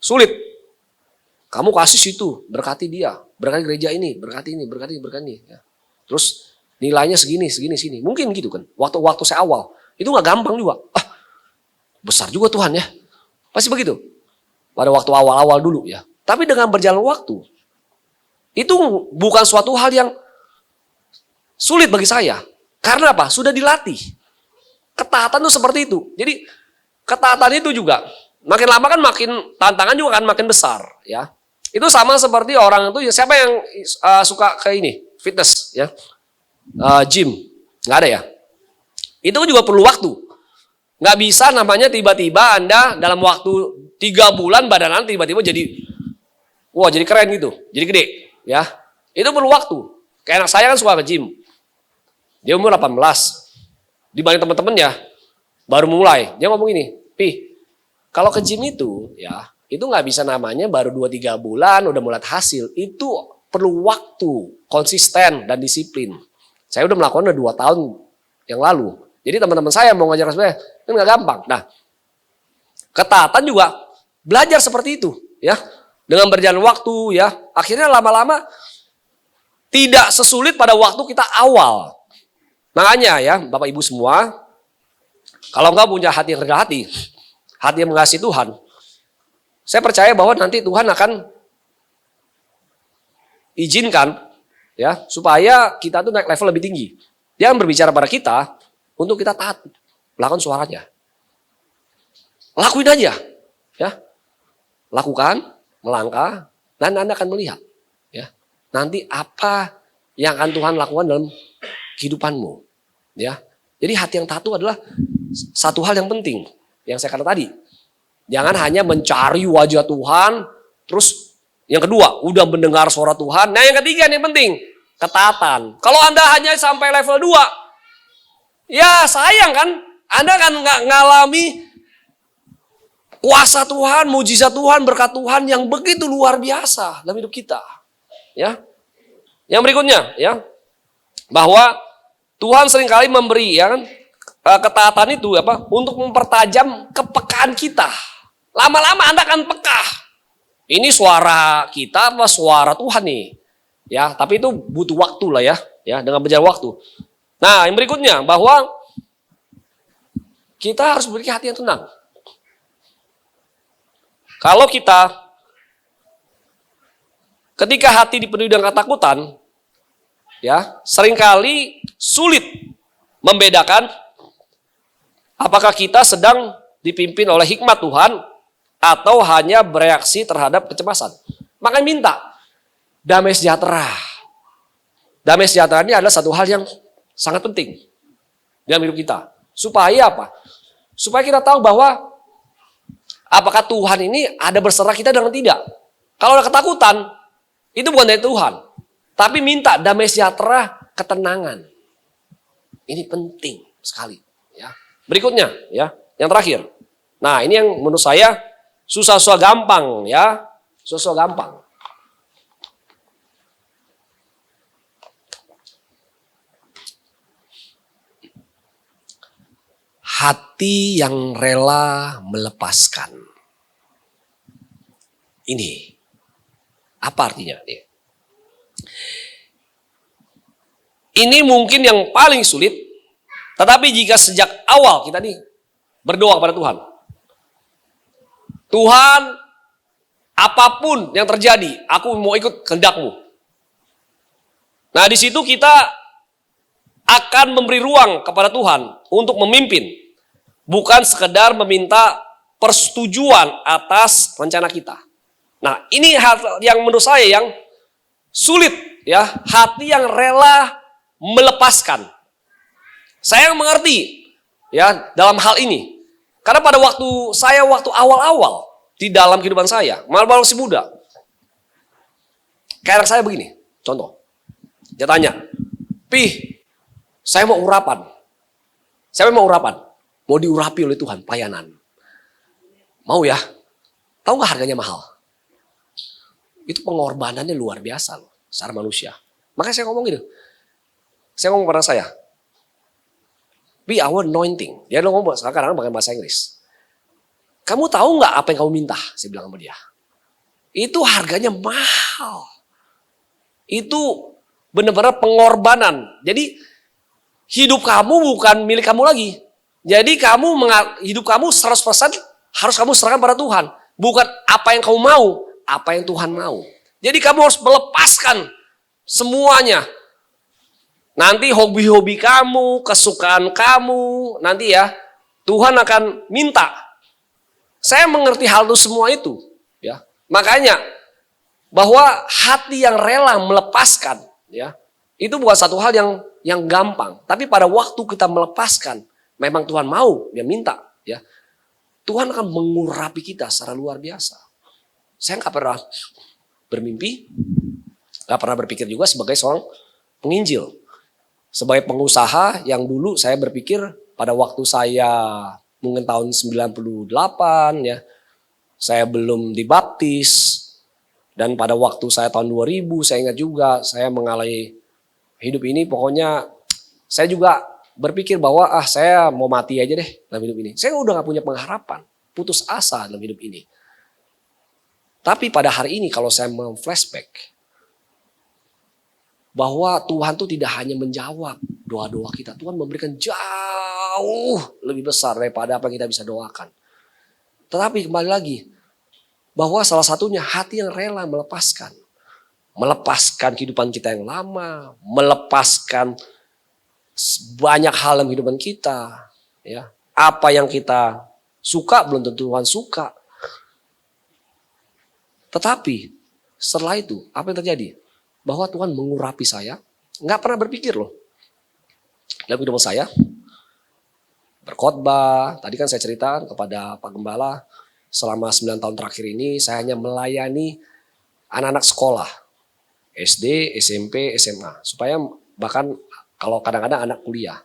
Sulit. Kamu kasih situ, berkati dia, berkati gereja ini, berkati ini. Ya. Terus nilainya segini. Mungkin gitu kan. Waktu saya awal, itu gak gampang juga. Besar juga Tuhan ya. Pasti begitu. Pada waktu awal-awal dulu ya. Tapi dengan berjalan waktu, itu bukan suatu hal yang sulit bagi saya. Karena apa? Sudah dilatih. Ketaatan itu seperti itu. Jadi ketaatan itu juga makin lama kan makin tantangan juga kan makin besar ya. Itu sama seperti orang itu, siapa yang suka ke ini fitness ya, gym, nggak ada ya. Itu juga perlu waktu. Nggak bisa namanya tiba-tiba Anda dalam waktu 3 bulan badan Anda tiba-tiba jadi, jadi keren gitu, jadi gede ya. Itu perlu waktu. Kayak anak saya kan suka ke gym. Dia umur 18. Dibanding teman-temannya baru mulai. Dia ngomong ini, Pi, kalau ke gym itu ya, itu nggak bisa namanya baru 2-3 bulan udah mulai hasil. Itu perlu waktu, konsisten dan disiplin. Saya udah melakukan 2 tahun yang lalu. Jadi teman-teman saya mau ngajar sebenarnya kan nggak gampang. Nah, ketaatan juga belajar seperti itu ya. Dengan berjalan waktu ya, akhirnya lama-lama tidak sesulit pada waktu kita awal. Makanya ya, Bapak Ibu semua, kalau nggak punya hati yang rendah hati yang mengasihi Tuhan, saya percaya bahwa nanti Tuhan akan izinkan ya supaya kita tuh naik level lebih tinggi. Dia akan berbicara pada kita untuk kita taat, melakukan suaranya. Lakuin aja ya. Lakukan, melangkah, dan Anda akan melihat ya. Nanti apa yang akan Tuhan lakukan dalam kehidupanmu ya. Jadi hati yang taat itu adalah satu hal yang penting yang saya katakan tadi. Jangan hanya mencari wajah Tuhan, terus yang kedua, udah mendengar suara Tuhan. Nah yang ketiga yang penting, ketaatan. Kalau Anda hanya sampai level 2, ya sayang kan, Anda kan nggak ngalami kuasa Tuhan, mujizat Tuhan, berkat Tuhan yang begitu luar biasa dalam hidup kita. Ya. Yang berikutnya, ya, bahwa Tuhan seringkali memberi ya kan, ketaatan itu untuk mempertajam kepekaan kita. Lama-lama Anda akan peka. Ini suara kita apa suara Tuhan nih? Ya, tapi itu butuh waktu lah ya, dengan berjalan waktu. Nah, yang berikutnya bahwa kita harus memiliki hati yang tenang. Kalau kita ketika hati dipenuhi dengan ketakutan, ya, seringkali sulit membedakan apakah kita sedang dipimpin oleh hikmat Tuhan atau hanya bereaksi terhadap kecemasan. Maka minta damai sejahtera. Damai sejahtera ini adalah satu hal yang sangat penting dalam hidup kita. Supaya apa? Supaya kita tahu bahwa apakah Tuhan ini ada berserta kita dengan tidak. Kalau ada ketakutan, itu bukan dari Tuhan. Tapi minta damai sejahtera, ketenangan. Ini penting sekali. Ya. Berikutnya, ya, yang terakhir. Nah, ini yang menurut saya susah-susah gampang, ya, susah-susah gampang. Hati yang rela melepaskan. Ini apa artinya? Ini mungkin yang paling sulit, tetapi jika sejak awal kita nih berdoa kepada Tuhan, Tuhan, apapun yang terjadi, aku mau ikut kehendak-Mu. Nah, di situ kita akan memberi ruang kepada Tuhan untuk memimpin, bukan sekedar meminta persetujuan atas rencana kita. Nah, ini hal yang menurut saya yang sulit, ya, hati yang rela melepaskan. Saya mengerti, ya, dalam hal ini. Karena pada waktu awal-awal di dalam kehidupan saya, malah masih muda. Kayak anak saya begini, contoh. Dia tanya, "Pi, saya mau urapan. Siapa yang mau urapan? Mau diurapi oleh Tuhan, pelayanan. Mau ya? Tahu nggak harganya mahal? Itu pengorbanannya luar biasa loh, secara manusia. Makanya saya ngomong gitu. Saya ngomong kepada saya, "Be our anointing." Dia ngomong sekarang pakai bahasa Inggris. "Kamu tahu nggak apa yang kamu minta?" Saya bilang sama dia. Itu harganya mahal. Itu benar-benar pengorbanan. Jadi hidup kamu bukan milik kamu lagi. Jadi hidup kamu 100% harus kamu serahkan pada Tuhan. Bukan apa yang kamu mau, apa yang Tuhan mau. Jadi kamu harus melepaskan semuanya. Nanti hobi-hobi kamu, kesukaan kamu, nanti ya Tuhan akan minta. Saya mengerti hal itu semua itu, ya. Makanya bahwa hati yang rela melepaskan, ya, itu bukan satu hal yang gampang. Tapi pada waktu kita melepaskan, memang Tuhan mau, dia minta, ya. Tuhan akan mengurapi kita secara luar biasa. Saya nggak pernah bermimpi, nggak pernah berpikir juga sebagai seorang penginjil. Sebagai pengusaha yang dulu saya berpikir pada waktu saya mungkin tahun 98, ya, saya belum dibaptis. Dan pada waktu saya tahun 2000, saya ingat juga saya mengalami hidup ini, pokoknya saya juga berpikir bahwa saya mau mati aja deh dalam hidup ini. Saya udah gak punya pengharapan, putus asa dalam hidup ini. Tapi pada hari ini kalau saya flashback, bahwa Tuhan tuh tidak hanya menjawab doa-doa kita. Tuhan memberikan jauh lebih besar daripada apa yang kita bisa doakan. Tetapi kembali lagi, bahwa salah satunya hati yang rela melepaskan. Melepaskan kehidupan kita yang lama, melepaskan banyak hal dalam kehidupan kita. Ya. Apa yang kita suka belum tentu Tuhan suka. Tetapi setelah itu, apa yang terjadi? Bahwa Tuhan mengurapi saya. Nggak pernah berpikir loh. Dalam kehidupan saya, berkhotbah, tadi kan saya ceritakan kepada Pak Gembala, selama 9 tahun terakhir ini saya hanya melayani anak-anak sekolah. SD, SMP, SMA. Supaya bahkan kalau kadang-kadang anak kuliah.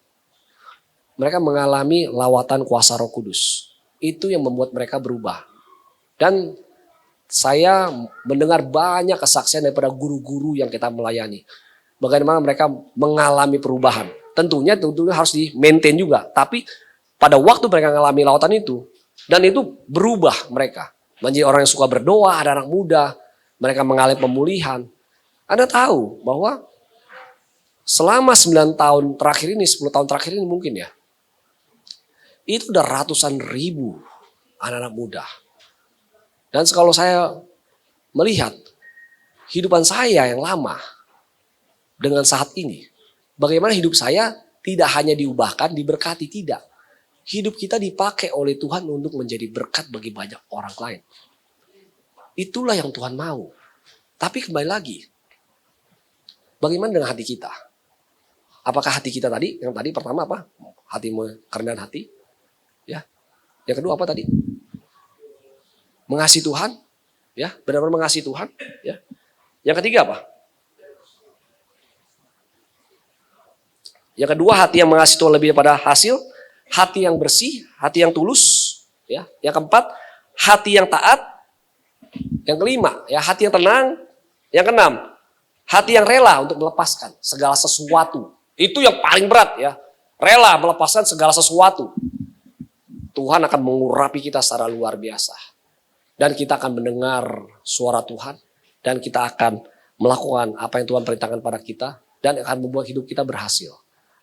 Mereka mengalami lawatan kuasa Roh Kudus. Itu yang membuat mereka berubah. Dan saya mendengar banyak kesaksian daripada guru-guru yang kita melayani. Bagaimana mereka mengalami perubahan. Tentunya harus di-maintain juga. Tapi pada waktu mereka mengalami lawatan itu, dan itu berubah mereka. Menjadi orang yang suka berdoa, ada anak muda. Mereka mengalami pemulihan. Anda tahu bahwa selama 9 tahun terakhir ini, 10 tahun terakhir ini mungkin ya. Itu udah ratusan ribu anak-anak muda. Dan kalau saya melihat hidupan saya yang lama dengan saat ini. Bagaimana hidup saya tidak hanya diubahkan, diberkati, tidak. Hidup kita dipakai oleh Tuhan untuk menjadi berkat bagi banyak orang lain. Itulah yang Tuhan mau. Tapi kembali lagi, bagaimana dengan hati kita? Apakah hati kita tadi, yang tadi pertama apa? Hati kerendahan hati. Ya. Yang kedua apa tadi? Mengasihi Tuhan. Ya, benar-benar mengasihi Tuhan. Ya. Yang ketiga apa? Yang kedua, hati yang mengasihi Tuhan lebih daripada hasil. Hati yang bersih, hati yang tulus. Ya. Yang keempat, hati yang taat. Yang kelima, ya hati yang tenang. Yang keenam, hati yang rela untuk melepaskan segala sesuatu. Itu yang paling berat ya. Rela melepaskan segala sesuatu. Tuhan akan mengurapi kita secara luar biasa. Dan kita akan mendengar suara Tuhan. Dan kita akan melakukan apa yang Tuhan perintahkan pada kita. Dan akan membuat hidup kita berhasil.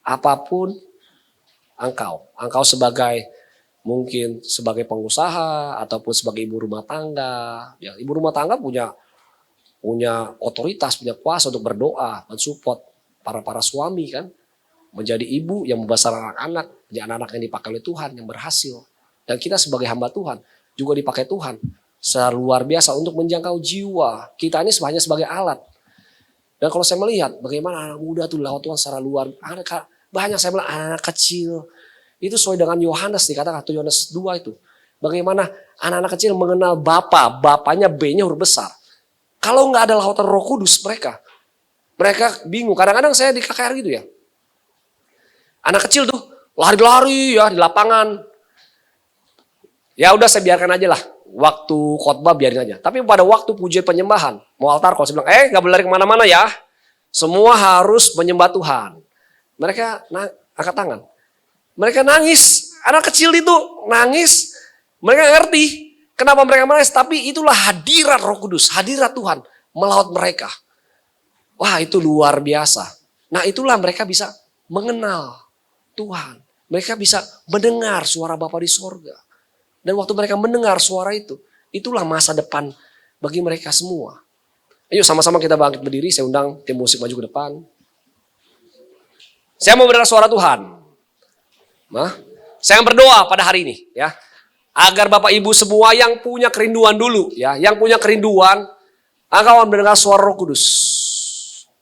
Apapun engkau sebagai mungkin sebagai pengusaha ataupun sebagai ibu rumah tangga. Ya, ibu rumah tangga punya otoritas, punya kuasa untuk berdoa, mensupport para suami kan. Menjadi ibu yang membesarkan anak-anak, menjadi anak-anak yang dipakai oleh Tuhan, yang berhasil. Dan kita sebagai hamba Tuhan juga dipakai Tuhan secara luar biasa untuk menjangkau jiwa. Kita ini hanya sebagai alat. Dan kalau saya melihat bagaimana anak muda tuh lewat Tuhan secara luar, banyak saya bilang anak-anak kecil. Itu sesuai dengan Yohanes dikatakan, atau Yohanes 2 itu. Bagaimana anak-anak kecil mengenal bapaknya B-nya huruf besar. Kalau nggak ada lautan Roh Kudus mereka bingung. Kadang-kadang saya di KKR gitu ya. Anak kecil tuh lari-lari ya di lapangan. Ya udah saya biarkan aja lah. Waktu khotbah biarin aja. Tapi pada waktu pujian penyembahan, mau altar kalau saya bilang, nggak boleh lari kemana-mana ya. Semua harus menyembah Tuhan. Mereka angkat tangan. Mereka nangis. Anak kecil itu nangis. Mereka ngerti kenapa mereka nangis. Tapi itulah hadirat Roh Kudus. Hadirat Tuhan melaut mereka. Wah itu luar biasa. Nah itulah mereka bisa mengenal Tuhan. Mereka bisa mendengar suara Bapa di sorga. Dan waktu mereka mendengar suara itu. Itulah masa depan bagi mereka semua. Ayo sama-sama kita bangkit berdiri. Saya undang tim musik maju ke depan. Saya mau mendengar suara Tuhan. Saya berdoa pada hari ini ya, agar Bapak Ibu semua yang punya kerinduan dulu ya, yang punya kerinduan akan mendengar suara Roh Kudus.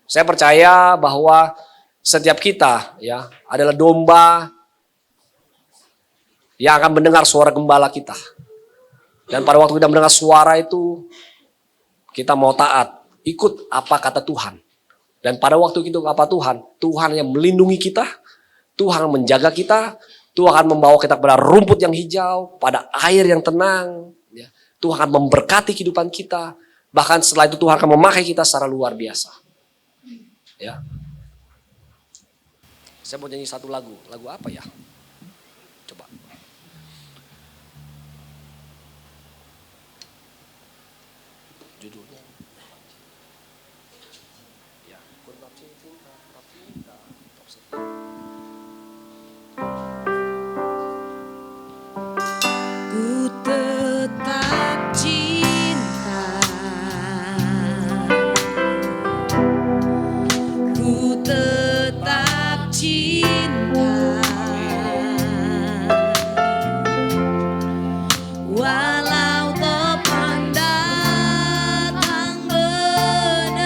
Saya percaya bahwa setiap kita ya adalah domba yang akan mendengar suara gembala kita. Dan pada waktu kita mendengar suara itu, kita mau taat, ikut apa kata Tuhan. Dan pada waktu itu apa Tuhan yang melindungi kita, Tuhan menjaga kita, Tuhan akan membawa kita pada rumput yang hijau, pada air yang tenang. Ya. Tuhan akan memberkati kehidupan kita. Bahkan setelah itu Tuhan akan memakai kita secara luar biasa. Ya. Saya mau nyanyi satu lagu. Lagu apa ya? Coba. Judulnya. Ya,
Ku tetap cinta, ku tetap cinta, walau topan datang menerpa,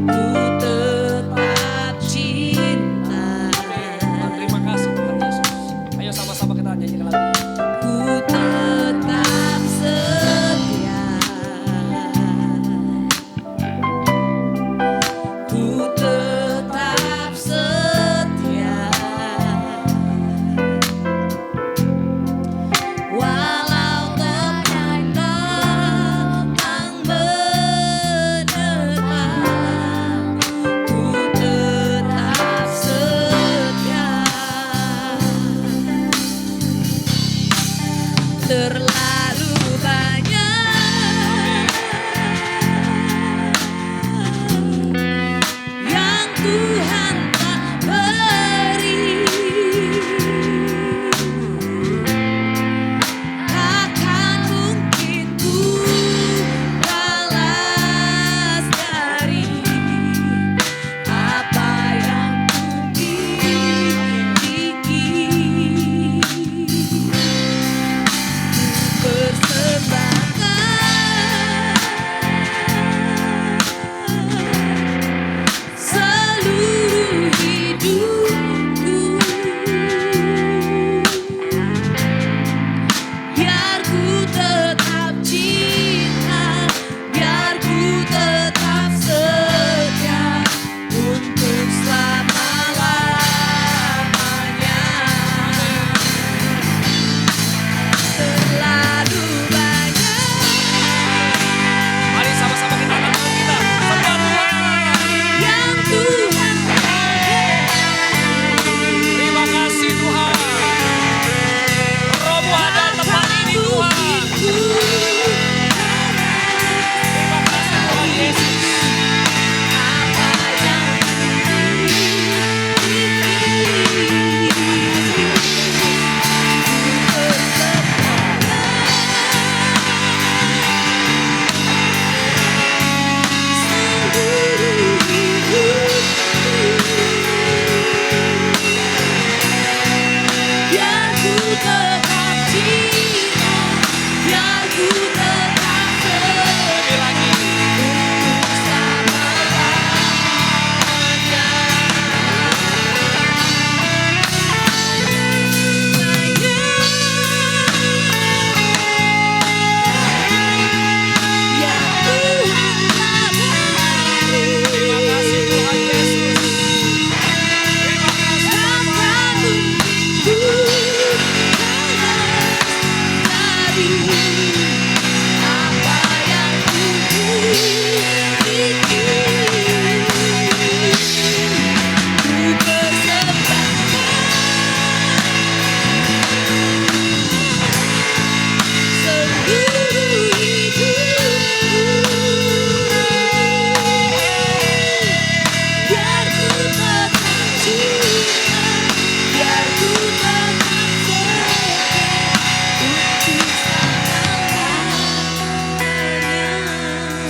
ku tetap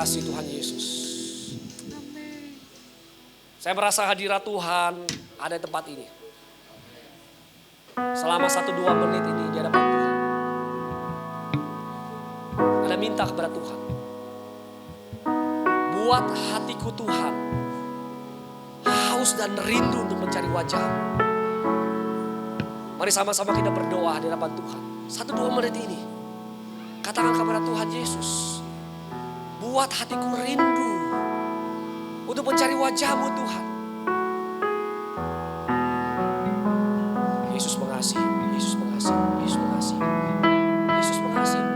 kasih Tuhan Yesus. Saya merasa hadirat Tuhan ada di tempat ini. Selama 1-2 menit ini di hadapan Tuhan. Anda minta kepada Tuhan. Buat hatiku Tuhan haus dan rindu untuk mencari wajah-Mu. Mari sama-sama kita berdoa di hadapan Tuhan. 1-2 menit ini. Katakan kepada Tuhan Yesus. Buat hatiku rindu untuk mencari wajah-Mu Tuhan. Yesus mengasihi, Yesus mengasihi, Yesus mengasihi, Yesus mengasihi. Yesus mengasihi.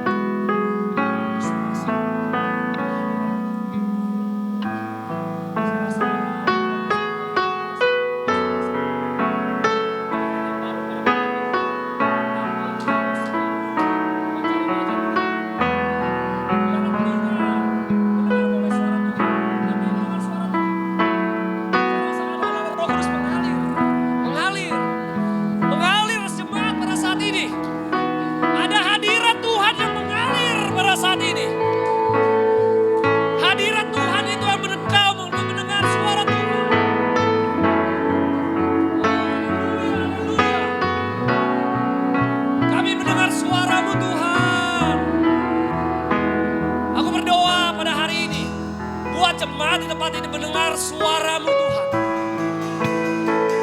Jemaat di tempat ini mendengar suara-Mu Tuhan.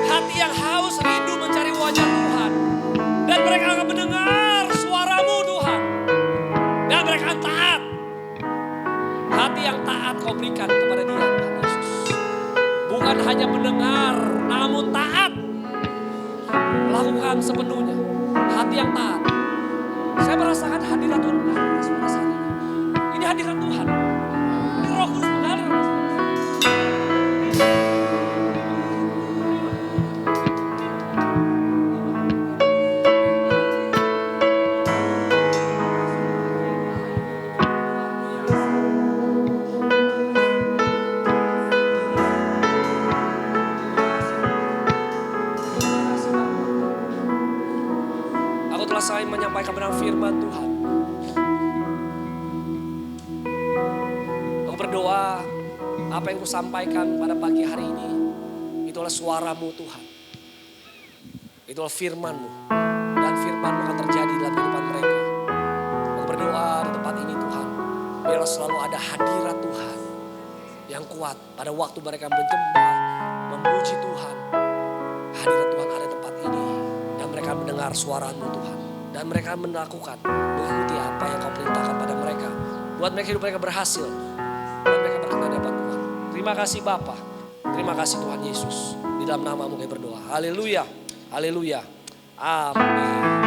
Hati yang haus rindu mencari wajah Tuhan. Dan mereka akan mendengar suara-Mu Tuhan. Dan mereka akan taat. Hati yang taat Kau berikan kepada dia Tuhan Yesus. Bukan hanya mendengar namun taat. Lakukan sepenuhnya. Hati yang taat. Saya merasakan hadirat Tuhan. Ini hadirat Tuhan. Ini Roh Kudus mengalir. Aku telah selesai menyampaikan benar firman Tuhan. Aku berdoa apa yang kusampaikan pada pagi hari ini itulah suara-Mu Tuhan. Itulah firman-Mu. Dan firman-Mu akan terjadi dalam kehidupan mereka. Aku berdoa di tempat ini Tuhan. Biarlah selalu ada hadirat Tuhan yang kuat pada waktu mereka menyembah, memuji Tuhan. Hadirat Tuhan ada di tempat ini. Dan mereka mendengar suara-Mu Tuhan. Dan mereka melakukan, mengikuti apa yang Kau perintahkan pada mereka. Buat mereka hidup mereka berhasil. Buat mereka berkenan di hadapan Tuhan. Terima kasih Bapa. Terima kasih Tuhan Yesus. Di dalam nama-Mu kami berdoa. Haleluya. Haleluya. Amin.